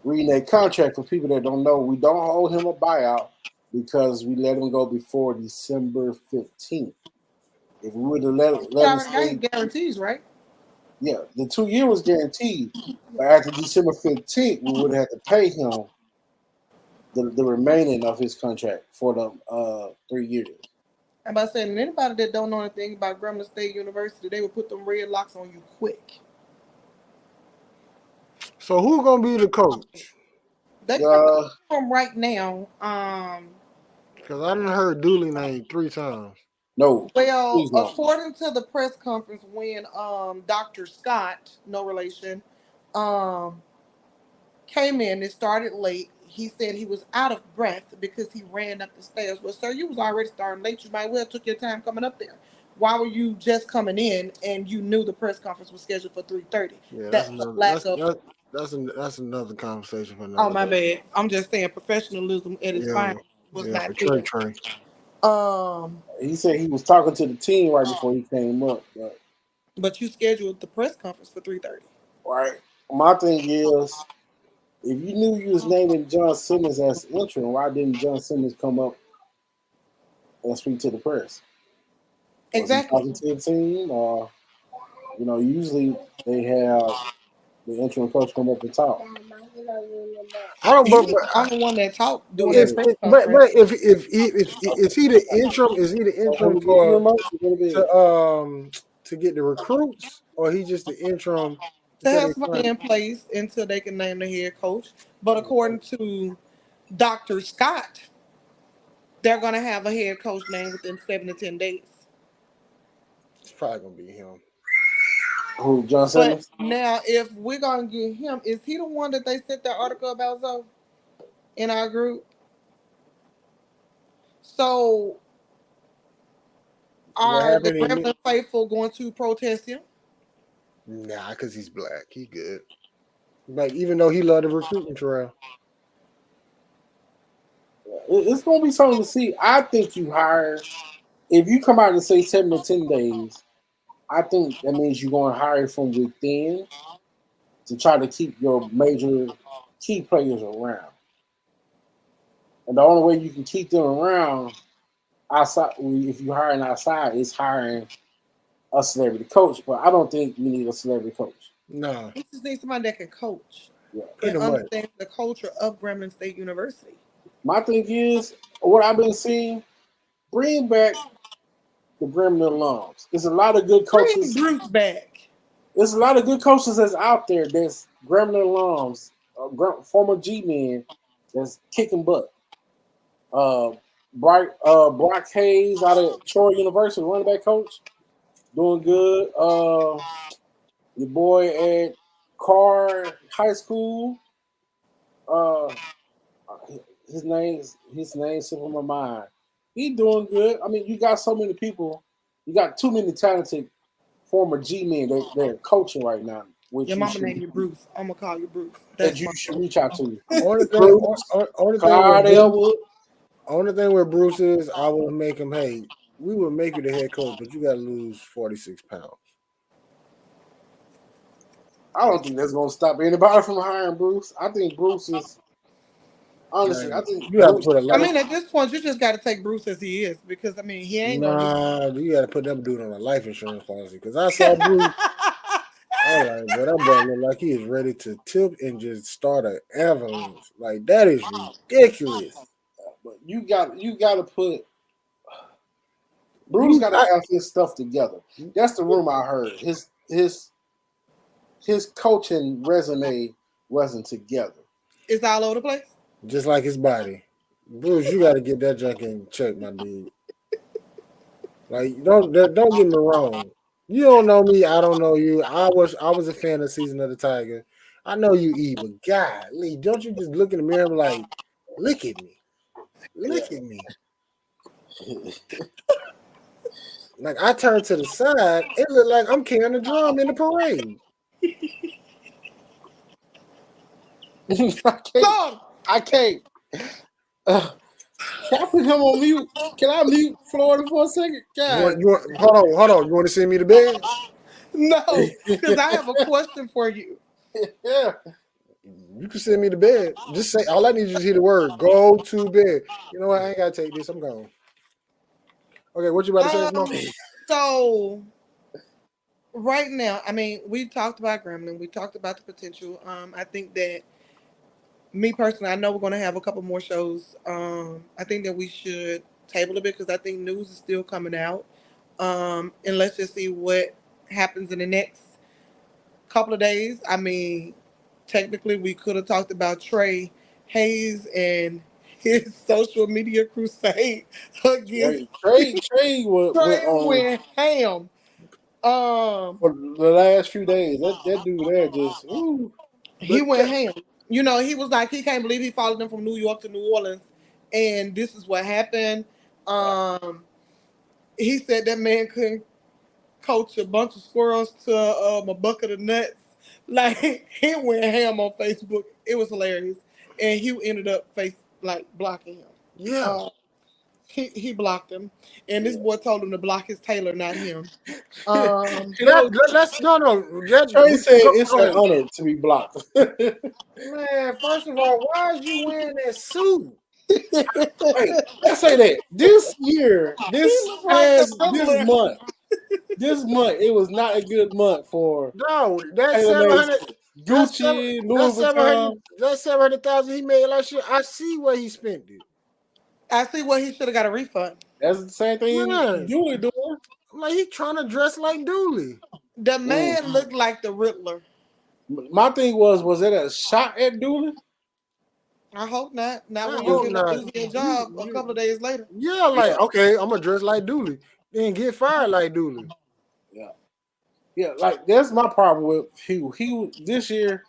reading that contract for people that don't know, we don't owe him a buyout because we let him go before December 15th. If we would have let him stay,
guarantees, right?
Yeah, the 2 year was guaranteed, but after December 15th, we would have had to pay him the remaining of his contract for the 3 years.
I'm about saying, anybody that don't know anything about Grambling State University, they would put them red locks on you quick.
So who's gonna be the coach?
They from right now.
Because I done heard Dooley name 3 times.
No.
Well, according to the press conference when Dr. Scott, no relation, came in, it started late. He said he was out of breath because he ran up the stairs. Well, sir, you was already starting late. You might well took your time coming up there. Why were you just coming in and you knew the press conference was scheduled for 3:30?
Yeah, that's another conversation for another.
Oh, my bad. I'm just saying professionalism at its finest was not there.
Trey.
He said he was talking to the team right before he came up.
But you scheduled the press conference for 3:30.
Right. My thing is, if you knew you was naming John Simmons as interim, why didn't John Simmons come up and speak to the press?
Exactly.
Was he talking to the team, or usually they have the interim coach come up and talk.
I don't.
I'm the one that talked doing
that press conference. But if is he the interim? Is he the interim to get the recruits, or he just the interim
to have somebody in place until they can name the head coach? But according to Dr. Scott, they're going to have a head coach named within 7 to 10 days.
It's probably going to be him.
Who, John Simmons?
But now, if we're going to get him, is he the one that they sent that article about Zoe in our group? So, are the Grambling faithful going to protest him?
Nah, because he's black. He good. Like, even though he loved the recruiting trail.
It's going to be something to see. I think you hire, if you come out and say 7 to 10 days, I think that means you're going to hire from within to try to keep your major key players around. And the only way you can keep them around outside, if you're hiring outside, is hiring a celebrity coach. But I don't think you need a celebrity coach.
No.
You just need somebody that can coach.
Yeah.
And understand the culture of Grambling State University.
My thing is, what I've been seeing, bring back the Grambling alums. There's a lot of good coaches.
Bring Bruce back.
There's a lot of good coaches that's out there that's Grambling alums, former G-men that's kicking butt. Brock Hayes out of Troy University, running back coach, doing good. Your boy at Carr High School, his name's slipping on my mind. He doing good. I mean, you got so many people. You got too many talented former G-men they're coaching right now.
Your mama named you Bruce. I'm gonna call you Bruce.
That you should reach out to.
Only thing with Bruce is I will make him, hey, we will make you the head coach, but you got to lose 46 pounds.
I don't think that's going to stop anybody from hiring Bruce. I think Bruce is, honestly, I think
you have to put a lot.
I mean, at this point, you just got to take Bruce as he is because, I mean, he ain't
you got to put them dude on a life insurance policy because I saw Bruce. I like, but that boy look like he is ready to tip and just start an avalanche. Like, that is ridiculous.
But you got to put Bruce got to have his stuff together. That's the rumor I heard. His coaching resume wasn't together.
It's all over the place.
Just like his body. Bruce, you got to get that junk in check, my dude. Like, don't get me wrong. You don't know me. I don't know you. I was a fan of Season of the Tiger. I know you eat, but golly, don't you just look in the mirror and be like, look at me. Look at me. Like, I turned to the side. It looked like I'm carrying a drum in the parade.
I can't. Can I put him on mute? Can I mute Florida for a second? God.
Hold on. You want to send me to bed?
No, because I have a question for you.
Yeah.
You can send me to bed. Just say, all I need is to hear the word, go to bed. You know what? I ain't got to take this. I'm gone. Okay, what you about to say?
So, right now, I mean, we talked about Grambling. We talked about the potential. I think that, me personally, I know we're going to have a couple more shows. I think that we should table a bit because I think news is still coming out. And let's just see what happens in the next couple of days. I mean, technically, we could have talked about Trey Hayes and his social media crusade against
Trey
went ham.
For the last few days, that dude there just
he went ham. You know, he was like, he can't believe he followed them from New York to New Orleans, and this is what happened. He said that man couldn't coach a bunch of squirrels to a bucket of nuts. Like, he went ham on Facebook. It was hilarious, and he ended up blocking him.
Yeah.
He blocked him, and this boy told him to block his tailor, not him.
Trey
said it's an honor to be blocked.
Man, first of all, why is you wearing that suit?
Wait, let's say that this month, it was not a good month for
that 700
Gucci, Louis Vuitton.
That 700,000 he made last year. I see where he spent it.
I see what he should have got a refund.
That's the same thing Dooley doing.
Like, he trying to dress like Dooley.
The man looked like the Riddler.
My thing was it a shot at Dooley?
I hope not. Not when you get a job a couple of days later.
Yeah, like, okay, I'm gonna dress like Dooley. Then get fired like Dooley.
Yeah, like that's my problem with Hugh. This year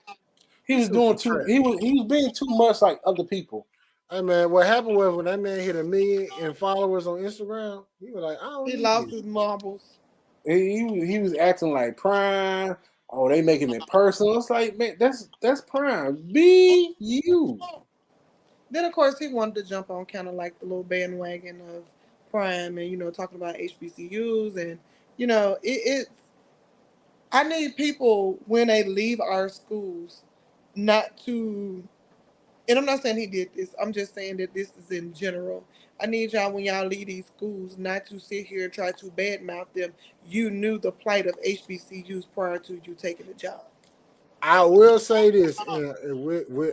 he was doing he was being too much like other people.
Hey man, what happened was when that man hit 1 million in followers on Instagram, he was like,
he lost his marbles.
He was acting like Prime. Oh, they making it personal. It's like, man, that's prime. Be you.
Then of course he wanted to jump on kind of like the little bandwagon of Prime and talking about HBCUs and it's I need people when they leave our schools not to, and I'm not saying he did this, I'm just saying that this is in general. I need y'all when y'all leave these schools not to sit here and try to badmouth them. You knew the plight of HBCUs prior to you taking the job.
I will say this, and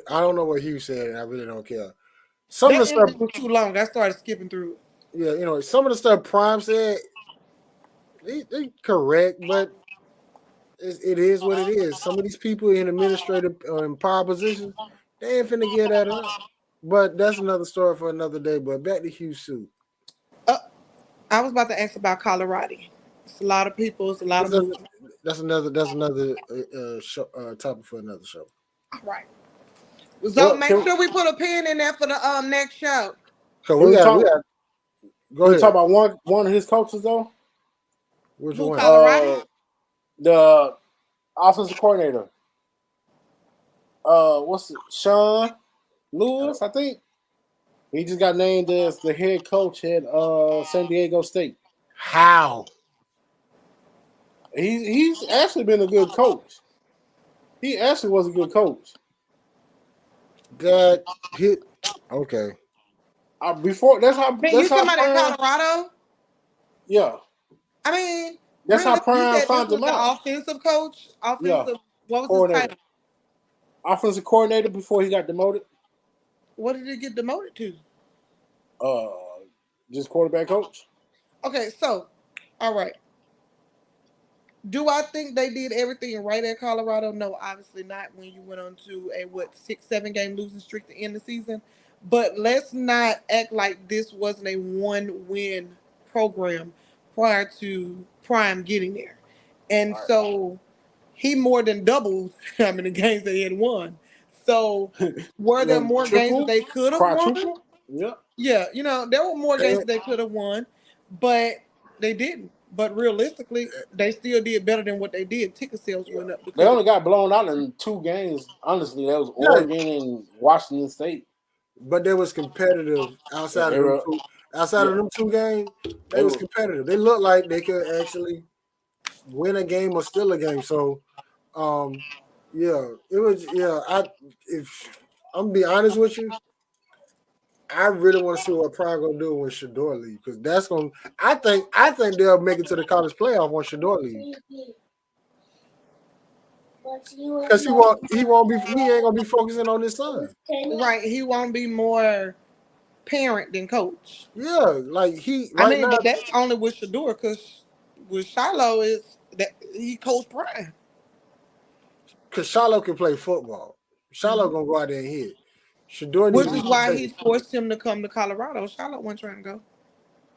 I don't know what Hugh said, and I really don't care. Some of the
That
stuff
image was too long. I started skipping through it.
Yeah, some of the stuff Prime said, they correct, but it is what it is. Some of these people in administrative in power positions, they ain't finna get that up. But that's another story for another day. But back to Hugh Sue.
I was about to ask about Colorado. It's a lot of people. It's a lot of movement.
That's another topic for another show.
All right. So make sure we put a pin in there for the next show.
So we got. Go ahead.
Talk about one of his coaches though.
Which one?
Colorado?
The offensive coordinator. What's it? Sean Lewis, I think. He just got named as the head coach at San Diego State.
How?
He's actually been a good coach. He actually was a good coach.
Got hit. Okay.
Before that's how.
Man, you talking about in Colorado?
Yeah.
I mean,
that's how Prime found him out.
Offensive coach. Offensive.
Yeah.
What was his title?
Offensive coordinator before he got demoted.
What did he get demoted to?
Just quarterback coach.
Okay, so, all right. Do I think they did everything right at Colorado? No, obviously not. When you went on to a 6-7 game losing streak to end the season, but let's not act like this wasn't a 1-win program prior to Prime getting there, and so he more than doubled how many games they had won. So were there more games that they could have won? Yeah, there were more games that they could have won, but they didn't. But realistically, they still did better than what they did. Ticket sales went up.
They only got blown out in 2 games. Honestly, that was Oregon and Washington State.
But they was competitive outside of them two games. They was competitive. They looked like they could actually win a game or steal a game. So, it was. If I'm gonna be honest with you, I really want to see what Prime gonna do when Shedeur leaves, because that's gonna. I think they'll make it to the college playoff when Shedeur leaves. Because he ain't gonna be focusing on his son.
Right, he won't be more parent than coach.
Yeah, like
but that's only with Shedeur, because with Shiloh is that he coached Prime.
Because Shiloh can play football. Shiloh gonna go out there and hit. Shedeur
which is why he forced him to come to Colorado. Shiloh wasn't trying to go.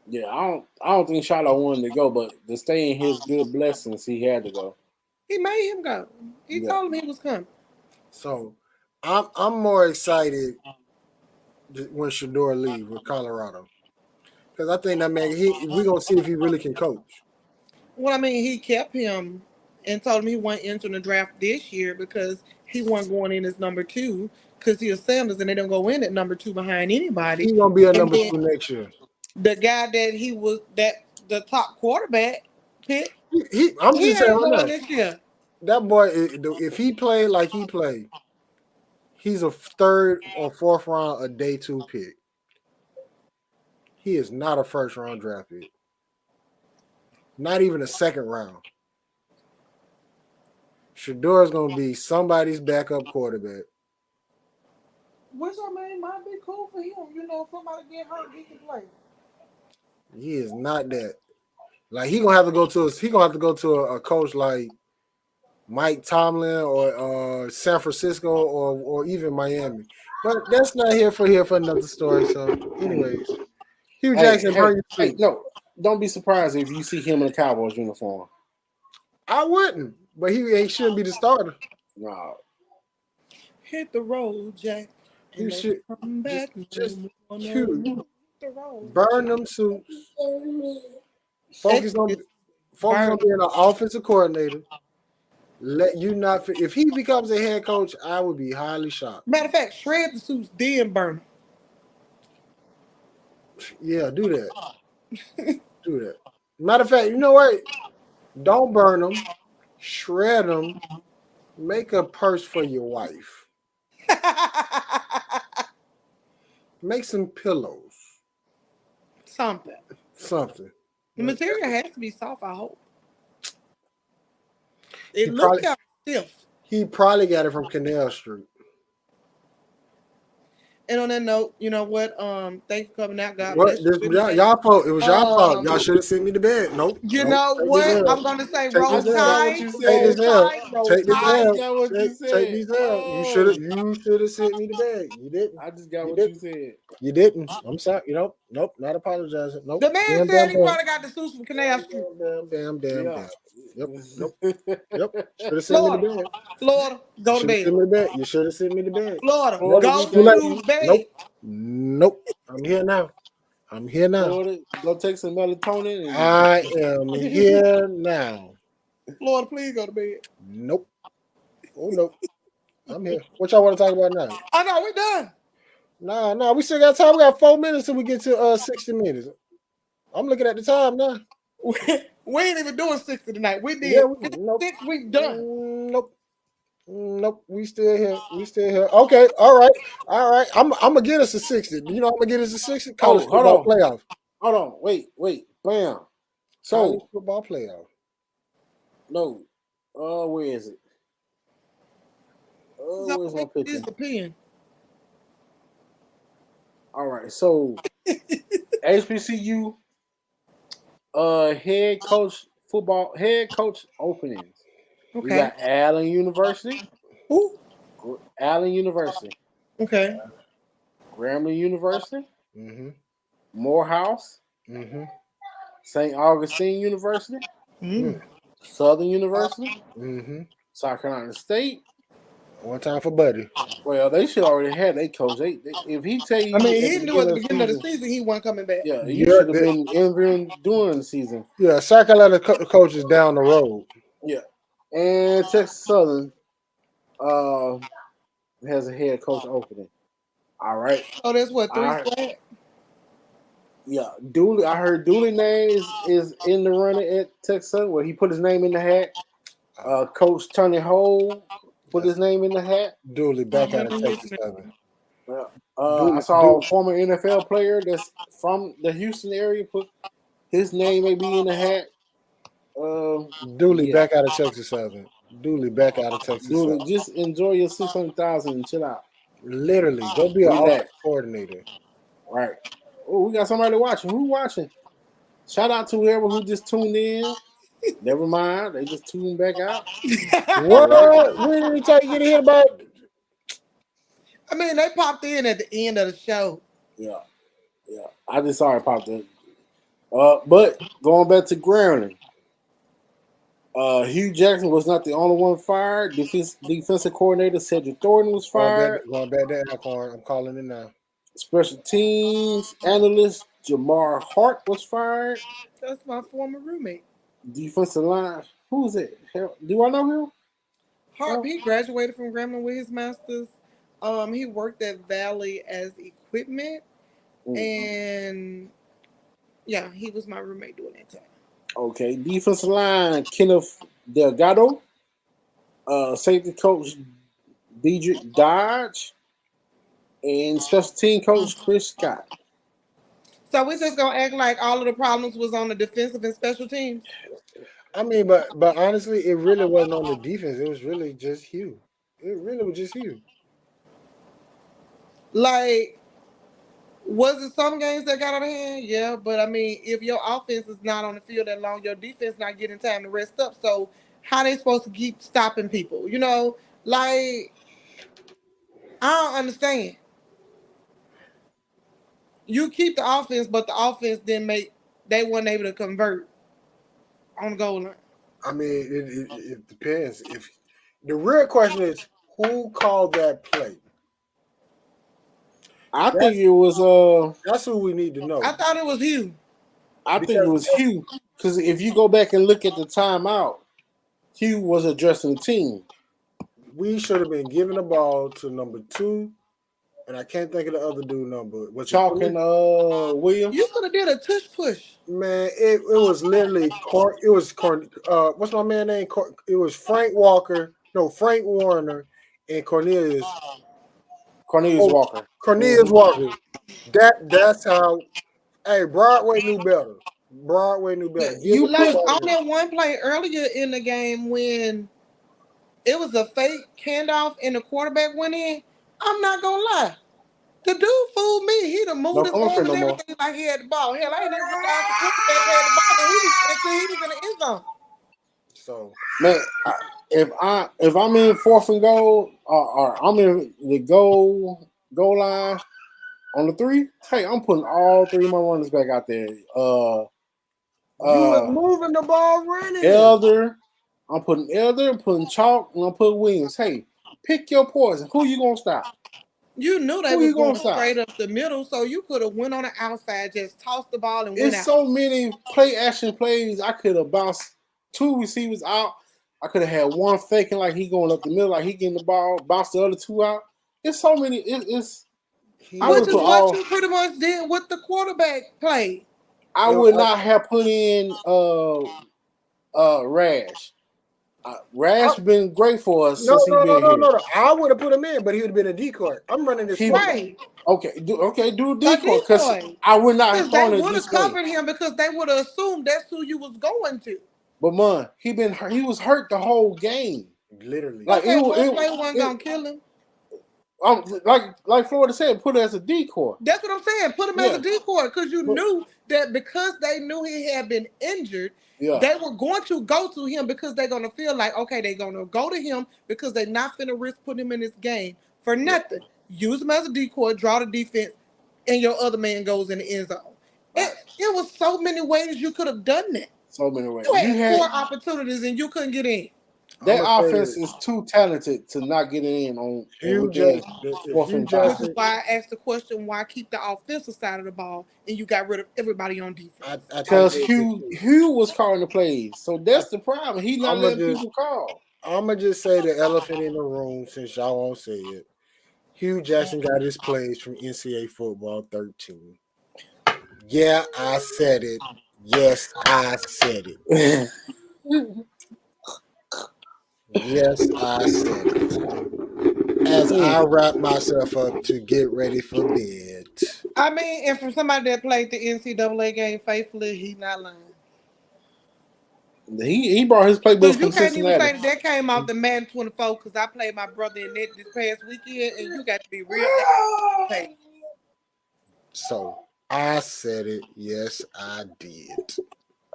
Yeah, I don't think Shiloh wanted to go, but to stay in his good blessings, he had to go.
He made him go. He told him he was coming.
So, I'm more excited when Shedeur leaves with Colorado, because I think that man, we gonna see if he really can coach.
Well, I mean, he kept him and told him he wasn't entering the draft this year because he wasn't going in as number 2 because he was Sanders and they don't go in at number 2 behind anybody.
He's gonna be a number 2 next year.
The guy that the top quarterback pick.
I'm just saying
this year.
That boy, if he played like he played, he's a 3rd or 4th round, a day 2 pick. He is not a 1st round draft pick. Not even a 2nd round. Shedeur is gonna be somebody's backup quarterback.
Which I mean might be cool for him. Somebody get hurt, he can play.
He is not that. Like he gonna have to go to a coach like Mike Tomlin or San Francisco or even Miami. But that's not here for another story. So, anyways, Hugh Jackson,
no, don't be surprised if you see him in a Cowboys uniform.
I wouldn't, but he shouldn't be the starter.
No.
Hit the road, Jack.
You should just burn them suits. Focus on being an offensive coordinator. Let you not. If he becomes a head coach, I would be highly shocked.
Matter of fact, shred the suits, then burn them.
Yeah, do that. Do that. Matter of fact, you know what? Don't burn them. Shred them. Make a purse for your wife. Make some pillows.
Something.
Something.
The material has to be soft, I hope. It looks kind of stiff.
He probably got it from Canal Street.
And on that note, you know what? Thanks for coming out, God.
What? Y'all fault. It was y'all fault. Y'all should have sent me to bed. Nope.
You know what? I'm gonna say roll tide.
Take this L. Take this L. Take these L. You should have sent me to bed. You didn't.
I just got what you said.
You didn't. I'm sorry. You know. Nope. Not apologizing. Nope.
The man said he probably got the suits from Canal Street.
Damn. Yep. Should have sent me to bed.
Florida, go to bed.
You should have sent me to bed.
Florida, go to bed.
Nope. I'm here now.
Florida, go take some melatonin.
I am here now.
Florida, please go to bed.
Nope. Oh nope. I'm here. What y'all want to talk about now?
Oh no, we're done.
Nah. We still got time. We got 4 minutes till we get to 60 minutes. I'm looking at the time now.
We ain't even doing 60 tonight. We did.
Yeah,
nope. 6 we done.
Nope. We still here. Okay. All right. I'm gonna get us a 60. You know I'm gonna get us a 60. College football playoff.
Hold on. Wait. Bam.
So football playoff.
No. Where is it? Where's my picture?
It's the pen.
All right. So HBCU head coach openings.
Okay.
We got Allen University.
Who?
Allen University.
Okay.
Grambling University.
Mm-hmm.
Morehouse.
Mm-hmm.
St. Augustine University.
Mm-hmm.
Southern University.
Mm-hmm.
South Carolina State.
One time for Buddy.
Well, they should already have their coach. If he tell you,
he knew at the beginning of the season he wasn't coming back.
Yeah, he should have been interviewing during the season.
Yeah, South Carolina coach is down the road.
Yeah, and Texas Southern has a head coach opening. All right.
Oh, that's what 3 SWAC.
Yeah, Dooley. I heard Dooley name is in the running at Texas Southern. Where he put his name in the hat. Coach Tony Hole put his name in the hat.
Dooley back out of Texas Southern.
I saw a former NFL player that's from the Houston area put his name may be in the hat.
Dooley back out of Texas Southern. Dooley back out of Texas Southern.
Just enjoy your 600,000 and chill out.
Literally, go be an offensive coordinator.
Right. Oh, we got somebody watching. Who watching? Shout out to whoever who just tuned in. Never mind, they just tuned back out.
What? We didn't tell you to hear about.
I mean, they popped in at the end of the show.
Yeah. I just saw it popped in. But going back to Grambling, Hugh Jackson was not the only one fired. Defensive coordinator Cedric Thornton was fired.
Going back to Alcorn. I'm calling it now.
Special teams analyst Jamar Hart was fired.
That's my former roommate.
Defensive line. Who's it? Do I know him?
Hart. He graduated from Grambling with his master's. He worked at Valley as equipment, and yeah, he was my roommate during that time.
Okay, defensive line Kenneth Delgado, safety coach Dedrick Dodge, and special team coach Chris Scott.
So we just gonna act like all of the problems was on the defensive and special teams?
I mean, but honestly, it really wasn't on the defense. It was really just Hugh. It really was just Hugh.
Like, was it some games that got out of hand? Yeah, but I mean, if your offense is not on the field that long, your defense not getting time to rest up. So how they supposed to keep stopping people? You know, like, I don't understand. You keep the offense, but the offense they weren't able to convert on the goal line.
I mean, it depends. If the real question is who called that play?
I think it was
that's who we need to know.
I thought it was Hugh.
I think it was Hugh because if you go back and look at the timeout, Hugh was addressing the team.
We should have been giving the ball to number 2, and I can't think of the other dude number. Was
Chalk and Williams.
You could have did a tush push.
Man, it was literally what's my man name? It was Frank Warner and Cornelius
Walker.
Cornelius Walker. That's how. Hey, Broadway knew better.
You like on that one play earlier in the game when it was a fake handoff and the quarterback went in. I'm not gonna lie. The dude fooled me. He'd have moved his arm and everything like he had the ball. Hell, I ain't even realized the quarterback had the ball until he was in the end zone.
So,
man, if I'm in 4th and goal or I'm in the goal line on the 3, hey, I'm putting all 3 of my runners back out there.
You was moving the ball running.
Elder, I'm putting Chalk, and I'm putting Williams. Hey, pick your poison. Who you gonna stop?
You knew they was going straight up the middle, so you could have went on the outside, just tossed the ball and went out.
It's so many play action plays. I could have bounced 2 receivers out. I could have had one faking like he going up the middle, like he getting the ball, bounce the other 2 out. It's so many.
Which is what you pretty much did with the quarterback play.
I would not have put in Rash. Rash been great for us since he been here.
No. I would have put him in, but he would have been a decoy. I'm running this
right.
Okay, do a decoy because I would not have thrown
they would have covered him because they would have assumed that's who you was going to.
But man, he was hurt the whole game.
Literally,
like
it wasn't gonna kill him.
Like Florida said, put it as a decoy.
That's what I'm saying. Put him as a decoy because you knew that because they knew he had been injured. Yeah. They were going to go to him because they're going to feel like, okay, they're going to go to him because they're not finna risk putting him in this game for nothing. Yeah. Use him as a decoy, draw the defense, and your other man goes in the end zone. Right. It was so many ways you could have done that.
So many ways.
You had 4 opportunities and you couldn't get in.
That offense is too talented to not get in on
Which is why I asked the question, why keep the offensive side of the ball and you got rid of everybody on defense?
Because Hugh was calling the plays. So that's the problem. He's not letting people call.
I'm going to just say the elephant in the room since y'all won't say it. Hugh Jackson got his plays from NCAA Football 13. Yeah, I said it. Yes, I said it. Yes, I said it. As I wrap myself up to get ready for bed.
I mean, and from somebody that played the NCAA game faithfully, he's not lying.
He brought his playbook from Cincinnati.
You can't even say that came off the Madden 24 because I played my brother in it this past weekend, and you got to be real.
So I said it. Yes, I did.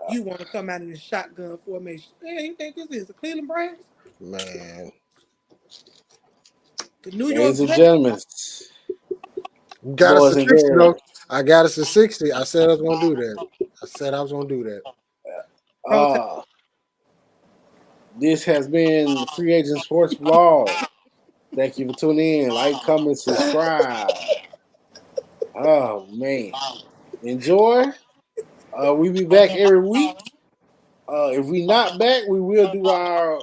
You want to come out in the shotgun formation? Man, you think this is the Cleveland Browns?
Man,
the New York.
Ladies and gentlemen,
got us a 60. Though. I got us a 60. I said I was gonna do that.
This has been Free Agent Sports Blog. Thank you for tuning in. Like, comment, subscribe. Oh man, enjoy. We'll be back every week. If we're not back, we will do our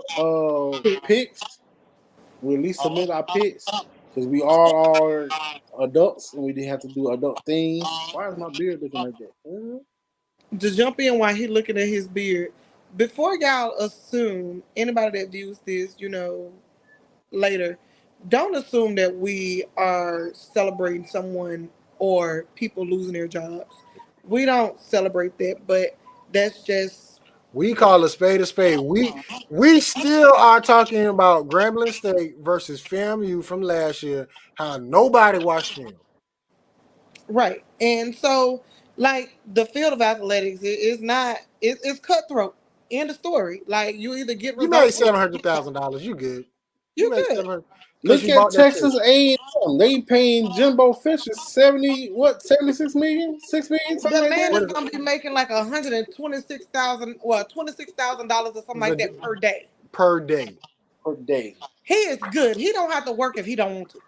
picks. We'll at least submit our picks because we all are adults and we didn't have to do adult things. Why is my beard looking like that?
To jump in while he's looking at his beard, before y'all assume anybody that views this, later, don't assume that we are celebrating someone or people losing their jobs. We don't celebrate that, but that's just.
We call a spade a spade. We still are talking about Grambling State versus FAMU from last year, how nobody watched film.
Right. And so, like, the field of athletics it's cutthroat. End of story. Like, you either get
results. You made $700,000. You good.
You good.
Look at Texas A&M. They paying Jimbo Fisher 76 million, 6 million.
The man is gonna be making like $126,000, $26,000 or something like that per day.
Per day.
He is good. He don't have to work if he don't want to.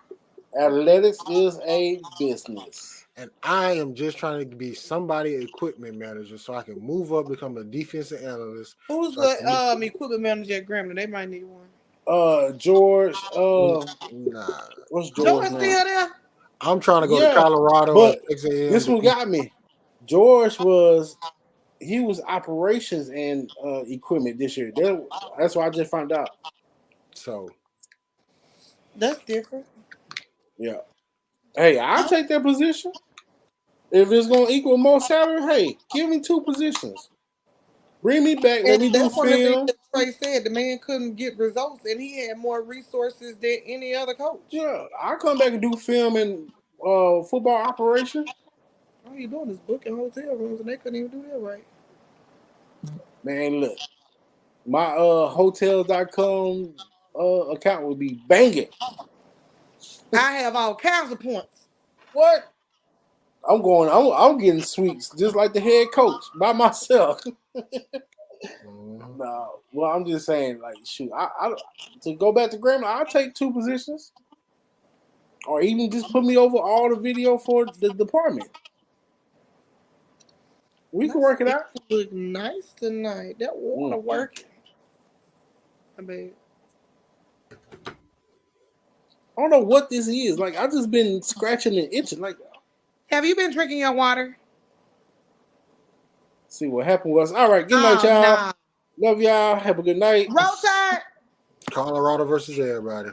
Athletics is a business.
and I am just trying to be somebody equipment manager so I can move up, become a defensive analyst.
Who's
So
the equipment manager at Grambling? They might need one.
George.
nah,
What's
George
George now?
still there?
I'm trying to go to Colorado at
but
6 a.m.
this one got me. George was operations and equipment this year. That's what I just found out.
So
that's different.
Yeah. Hey, I'll take that position. If it's gonna equal more salary, hey, give me 2 positions. Bring me back. Let me do
That's one of the things
film.
that Trey said. The man couldn't get results, and he had more resources than any other coach.
Yeah, I'll come back and do film and football operation.
All you doing is booking hotel rooms, and they couldn't even do that right.
Man, look, my hotels.com account would be banging.
I have all kinds of points.
What? I'm getting suites just like the head coach by myself. No, well, I'm just saying, like, shoot, I to go back to Grambling, I'll take 2 positions, or even just put me over all the video for the department. We can work it out.
Look nice tonight. That water working. I mean,
I don't know what this is. Like, I just been scratching and itching. Like,
have you been drinking your water?
See what happened was, all right, good night, y'all.
Nah.
Love y'all. Have a good night.
Roll Tide.
Colorado versus everybody.